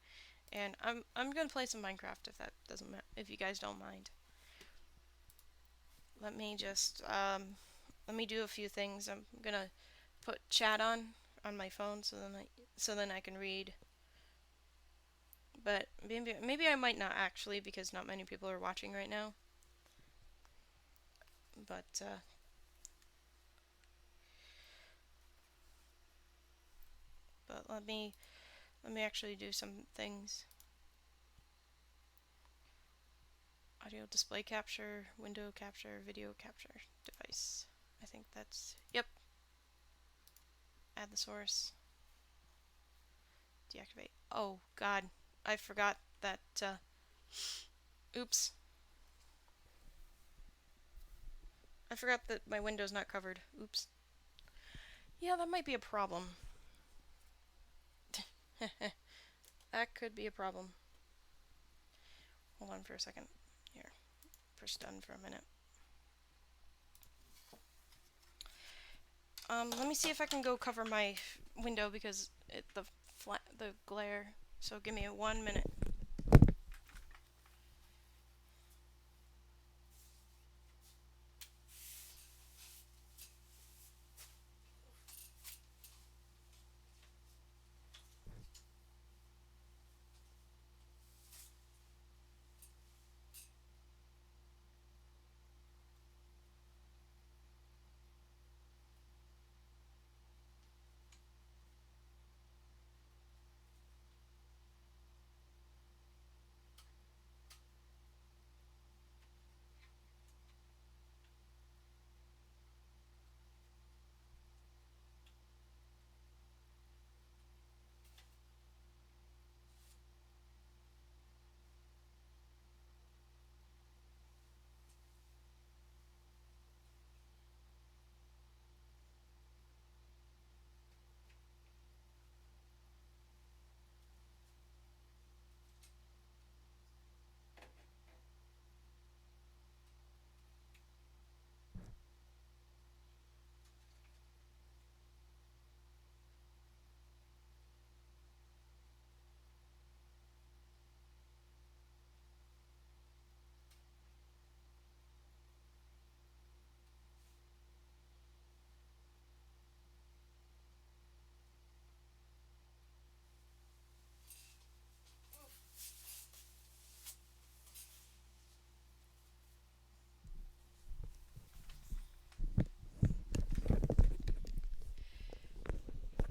and I'm gonna play some Minecraft if that doesn't if you guys don't mind. Let me just let me do a few things. I'm gonna put chat on my phone so then I can read. But maybe I might not actually because not many people are watching right now. But but let me actually do some things. Audio display capture, window capture, video capture device. I think that's yep. Add the source. Deactivate. Oh God, I forgot that. Oops. I forgot that my window's not covered. Oops. Yeah, that might be a problem. That could be a problem. Hold on for a second. Here, press done for a minute. Let me see if I can go cover my window because the glare. So give me 1 minute.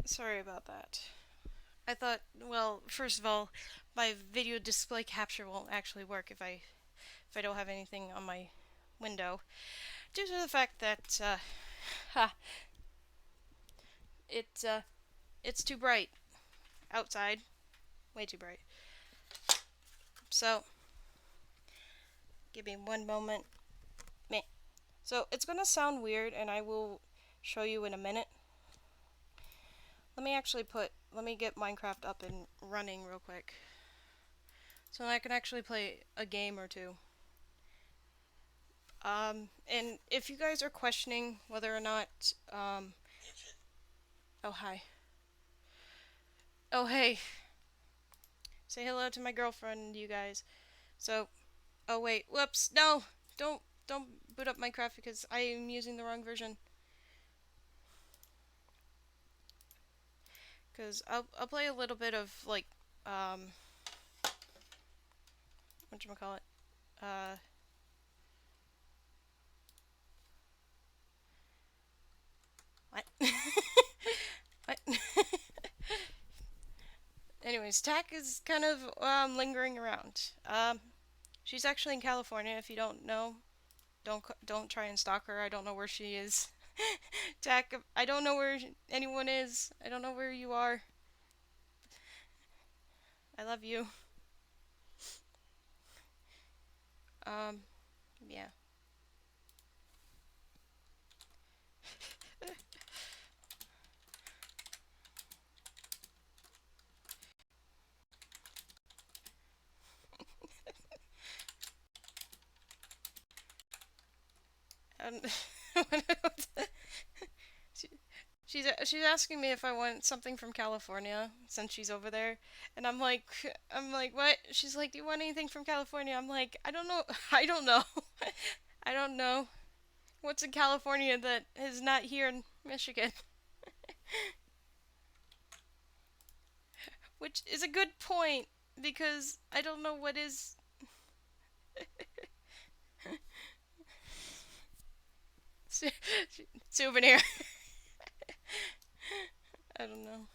Sorry about that. I thought, well, first of all, my video display capture won't actually work if I don't have anything on my window, due to the fact that ha, it it's too bright outside, way too bright. So, give me one moment. Meh. So it's gonna sound weird, and I will show you in a minute. Let me get Minecraft up and running real quick, so I can actually play a game or two. And if you guys are questioning whether or not, oh hi. Oh hey. Say hello to my girlfriend, you guys. So, oh wait, whoops, no! Don't boot up Minecraft because I am using the wrong version. Because I'll play a little bit of, like, whatchamacallit, what? What? Anyways, Tack is kind of, lingering around. She's actually in California, if you don't know. Don't try and stalk her, I don't know where she is. Tack, I don't know where anyone is. I don't know where you are. I love you. Um, yeah. Um, she, she's asking me if I want something from California since she's over there, and I'm like, what? She's like, do you want anything from California? I'm like, I don't know. I don't know. I don't know what's in California that is not here in Michigan. Which is a good point because I don't know what is. Souvenir. I don't know.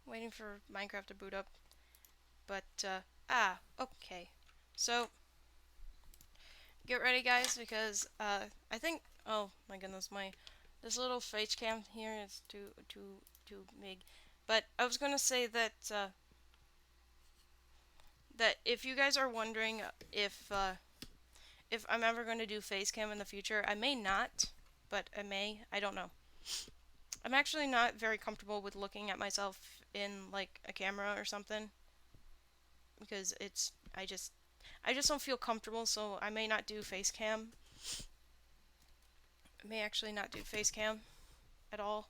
Waiting for Minecraft to boot up. But, okay. So, get ready, guys, because, I think, oh my goodness, this little face cam here is too big. But I was gonna say that, that if you guys are wondering if I'm ever gonna do face cam in the future, I may not, but I may, I don't know. I'm actually not very comfortable with looking at myself in, like, a camera or something, because I just don't feel comfortable, so I may not do face cam. I may actually not do face cam at all.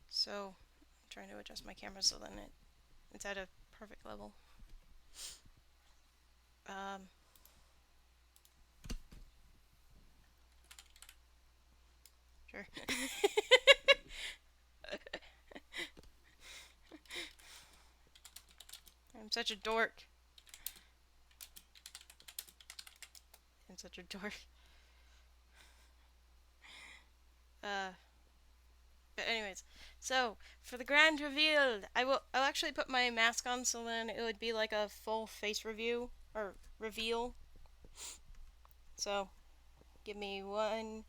So I'm trying to adjust my camera so then it's at a perfect level. Sure. I'm such a dork. I'm such a dork. Uh, but anyways, so for the grand reveal, I'll actually put my mask on so then it would be like a full face review or reveal. So give me one.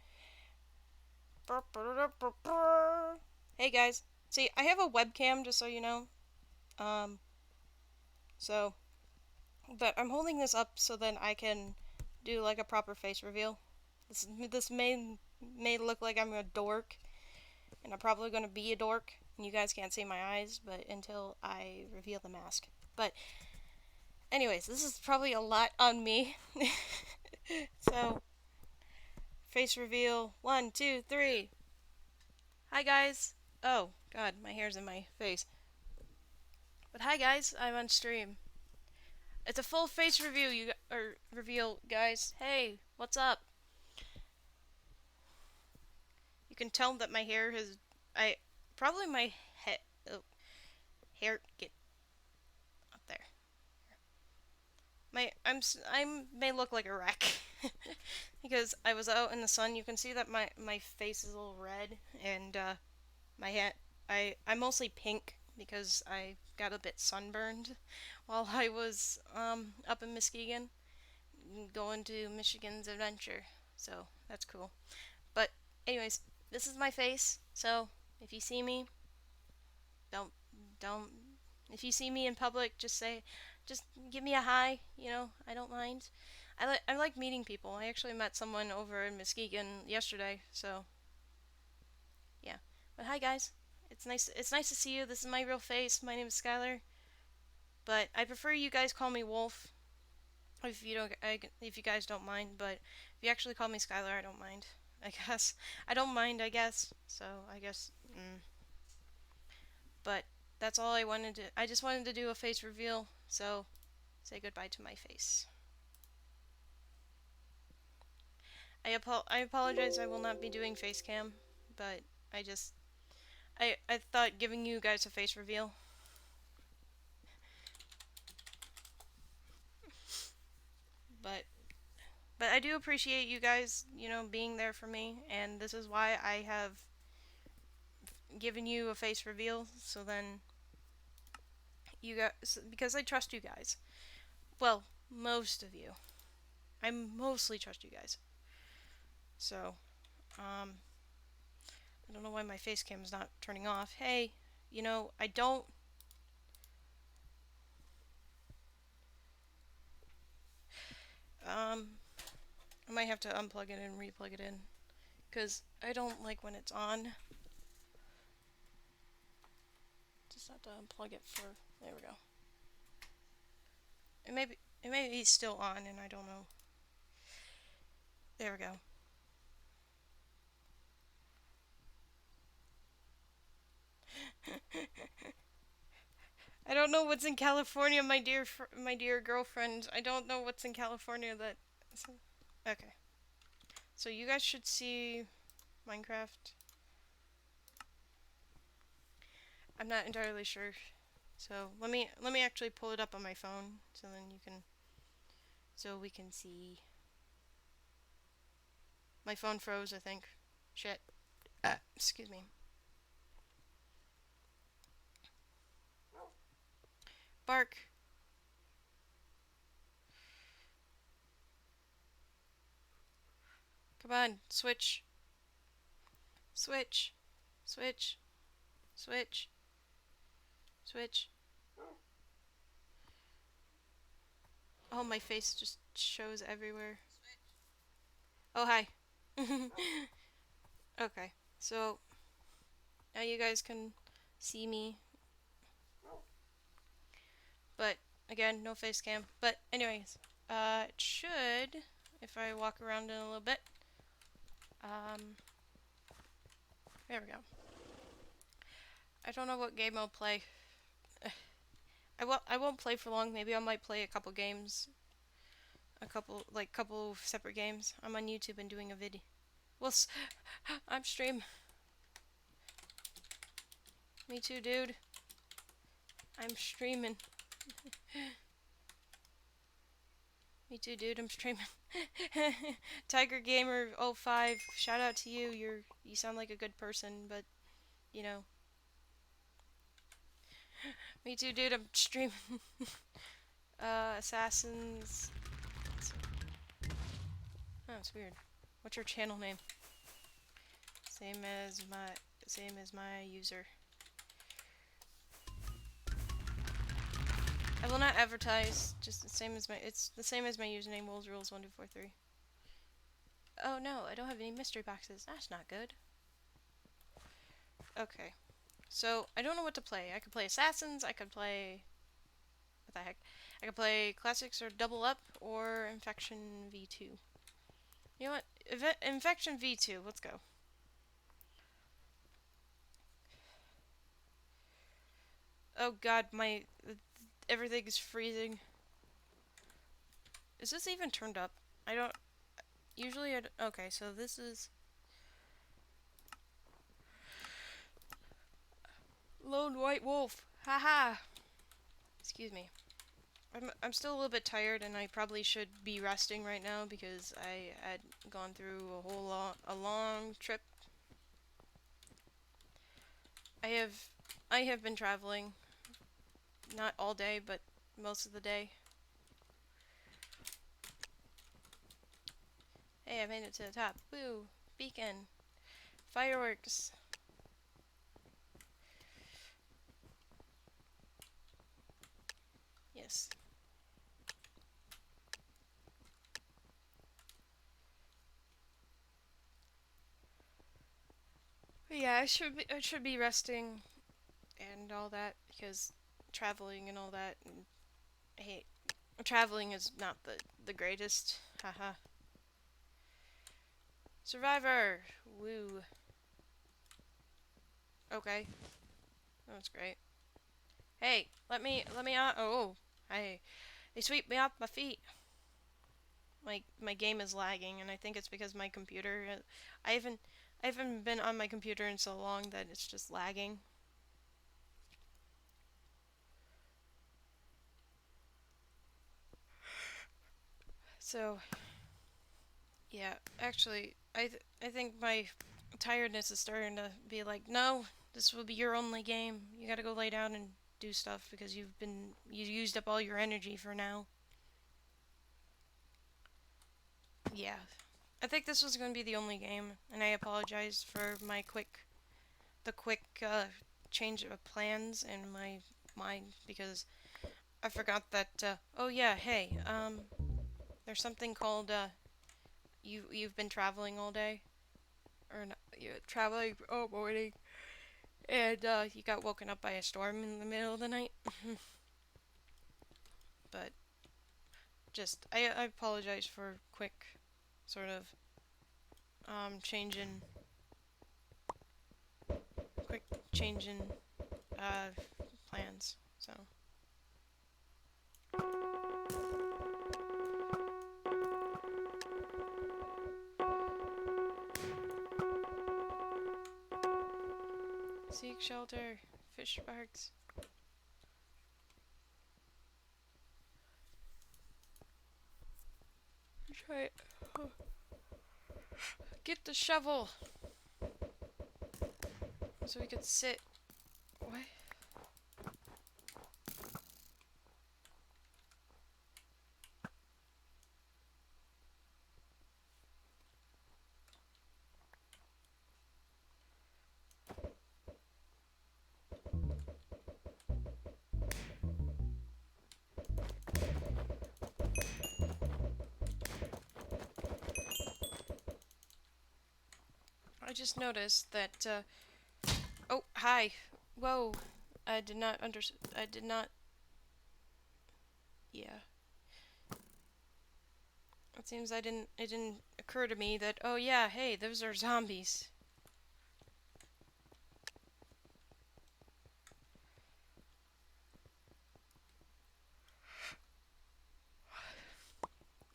Hey guys, see I have a webcam just so you know. Um, so but I'm holding this up so then I can do like a proper face reveal. This may look like I'm a dork, and I'm probably gonna be a dork, and you guys can't see my eyes, but until I reveal the mask. But anyways, this is probably a lot on me. So face reveal, 1, 2, 3. Hi guys. Oh God, my hair's in my face. But hi guys, I'm on stream. It's a full face review, or reveal, guys. Hey, what's up? You can tell that my hair has, probably my hair get up there. I may look like a wreck. because I was out in the sun. You can see that my face is a little red, and my hat. I'm mostly pink because I got a bit sunburned while I was up in Muskegon going to Michigan's Adventure. So that's cool. But anyways, this is my face. So if you see me, don't don't. If you see me in public, just give me a hi. I don't mind. I like meeting people. I actually met someone over in Muskegon yesterday. So yeah. But hi guys. It's nice to see you. This is my real face. My name is Skylar. But I prefer you guys call me Wolf. If you guys don't mind, but if you actually call me Skylar, I don't mind. I guess I don't mind. I guess so. I guess. But that's all I wanted to. I just wanted to do a face reveal. So say goodbye to my face. I apologize. I will not be doing face cam, but I just I thought giving you guys a face reveal. But I do appreciate you guys, being there for me, and this is why I have given you a face reveal. So then you guys, because I trust you guys. Well, most of you. I mostly trust you guys. So, I don't know why my face cam is not turning off. Hey, I don't. I might have to unplug it and replug it in, because I don't like when it's on. Just have to unplug it for. There we go. It may be still on, and I don't know. There we go. I don't know what's in California, my dear girlfriend. I don't know what's in California that. Okay. So you guys should see Minecraft. I'm not entirely sure. So let me actually pull it up on my phone so then so we can see. My phone froze, I think. Shit. Excuse me. Bark. Come on, switch. Switch. Switch. Switch. Switch. Oh, my face just shows everywhere. Oh, hi. Okay, so now you guys can see me. But again, no face cam. But anyways, it should, if I walk around in a little bit. There we go. I don't know what game I'll play. I won't play for long. Maybe I might play a couple games. Couple separate games. I'm on YouTube and doing a video. Well, I'm stream. Me too, dude. I'm streaming. Me too, dude. I'm streaming. Tiger Gamer 05. Shout out to you. You sound like a good person, but you know. Me too, dude. I'm streaming. Assassins. Oh, it's weird. What's your channel name? Same as my user. I will not advertise. Just it's the same as my username. Wolves Rules 1243. Oh no, I don't have any mystery boxes. That's not good. Okay, so I don't know what to play. I could play Assassins. I could play what the heck? I could play Classics or Double Up or Infection V2. You know what? Infection V2. Let's go. Oh god, everything is freezing. Is this even turned up? I don't. Usually, okay, so this is. Lone White Wolf. Haha. Excuse me. I'm still a little bit tired, and I probably should be resting right now because I had gone through a long trip. I have I have been traveling, not all day, but most of the day. Hey, I made it to the top. Woo! Beacon. Fireworks. Yes. But yeah, I should be resting and all that because traveling and all that. And hey, traveling is not the greatest. Haha. Survivor. Woo. Okay. That's great. Hey, let me out. Oh, hey, they sweep me off my feet. My game is lagging, and I think it's because my computer. I haven't been on my computer in so long that it's just lagging. So yeah, actually, I think my tiredness is starting to be like, no, this will be your only game. You gotta go lay down and do stuff because you used up all your energy for now. Yeah, I think this was gonna be the only game, and I apologize for the quick change of plans in my mind because I forgot that. Oh yeah, hey, there's something called you've been traveling all day or not, you're traveling all morning and you got woken up by a storm in the middle of the night. But just I apologize for quick sort of change in quick change in uh plans. So seek shelter, fish sparks. Try it. Get the shovel so we could sit. What? I just noticed that. Oh, hi. Whoa. I did not under. I did not. Yeah. It seems I didn't. It didn't occur to me that. Oh yeah. Hey, those are zombies.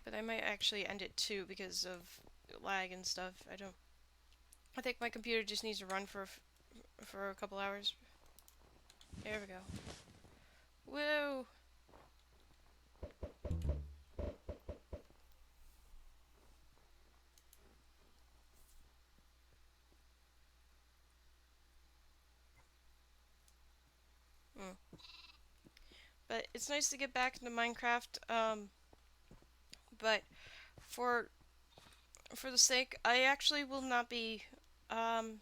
But I might actually end it too because of lag and stuff. I don't. I think my computer just needs to run for a couple hours. There we go. Woo. Mm. But it's nice to get back into Minecraft. But for for the sake, I actually will not be um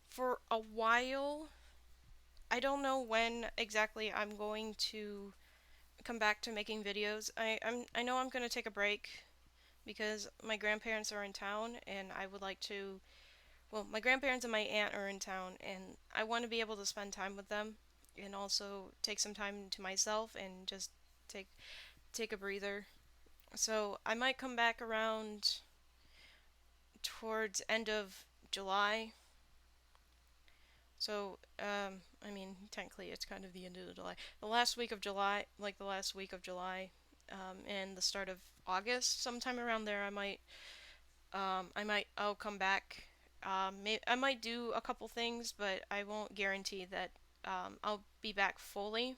for a while. I don't know when exactly I'm going to come back to making videos. I know I'm going to take a break because my grandparents are in town and I would like to well, my grandparents and my aunt are in town and I want to be able to spend time with them and also take some time to myself and just take take a breather. So, I might come back around towards end of July. So, I mean, technically it's kind of the end of July. The last week of July, like the last week of July, and the start of August, sometime around there, I'll come back. I might do a couple things, but I won't guarantee that I'll be back fully.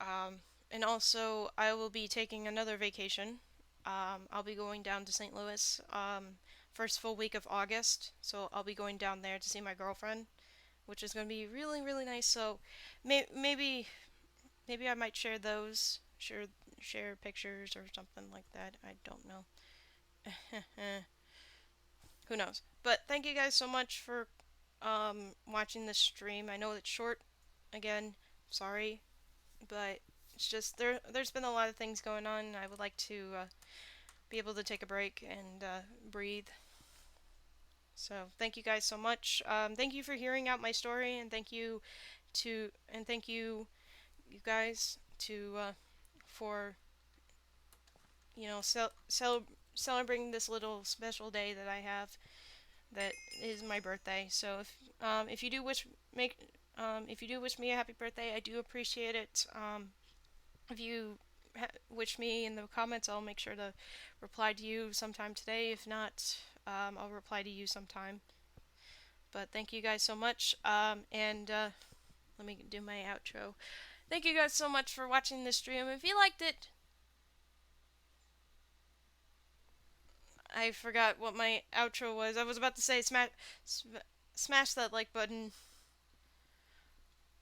And also, I will be taking another vacation. I'll be going down to St. Louis first full week of August. So I'll be going down there to see my girlfriend, which is going to be really, really nice. So maybe I might share those, share pictures or something like that. I don't know. Who knows? But thank you guys so much for watching this stream. I know it's short. Again, sorry, but it's just there's been a lot of things going on. And I would like to be able to take a break and breathe. So thank you guys so much. Thank you for hearing out my story, and thank you you guys to for celebrating this little special day that I have. That is my birthday. So if you do if you do wish me a happy birthday, I do appreciate it. If you wish me in the comments, I'll make sure to reply to you sometime today. If not, I'll reply to you sometime. But thank you guys so much. And let me do my outro. Thank you guys so much for watching this stream. If you liked it, I forgot what my outro was. I was about to say smash that like button,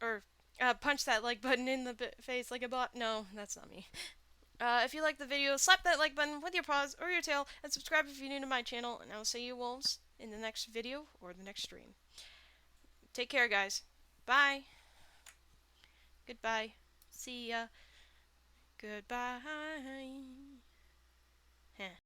or punch that like button in the face like a bot. No, that's not me. If you like the video, slap that like button with your paws or your tail, and subscribe if you're new to my channel, and I will see you wolves in the next video or the next stream. Take care, guys. Bye. Goodbye. See ya. Goodbye. Heh.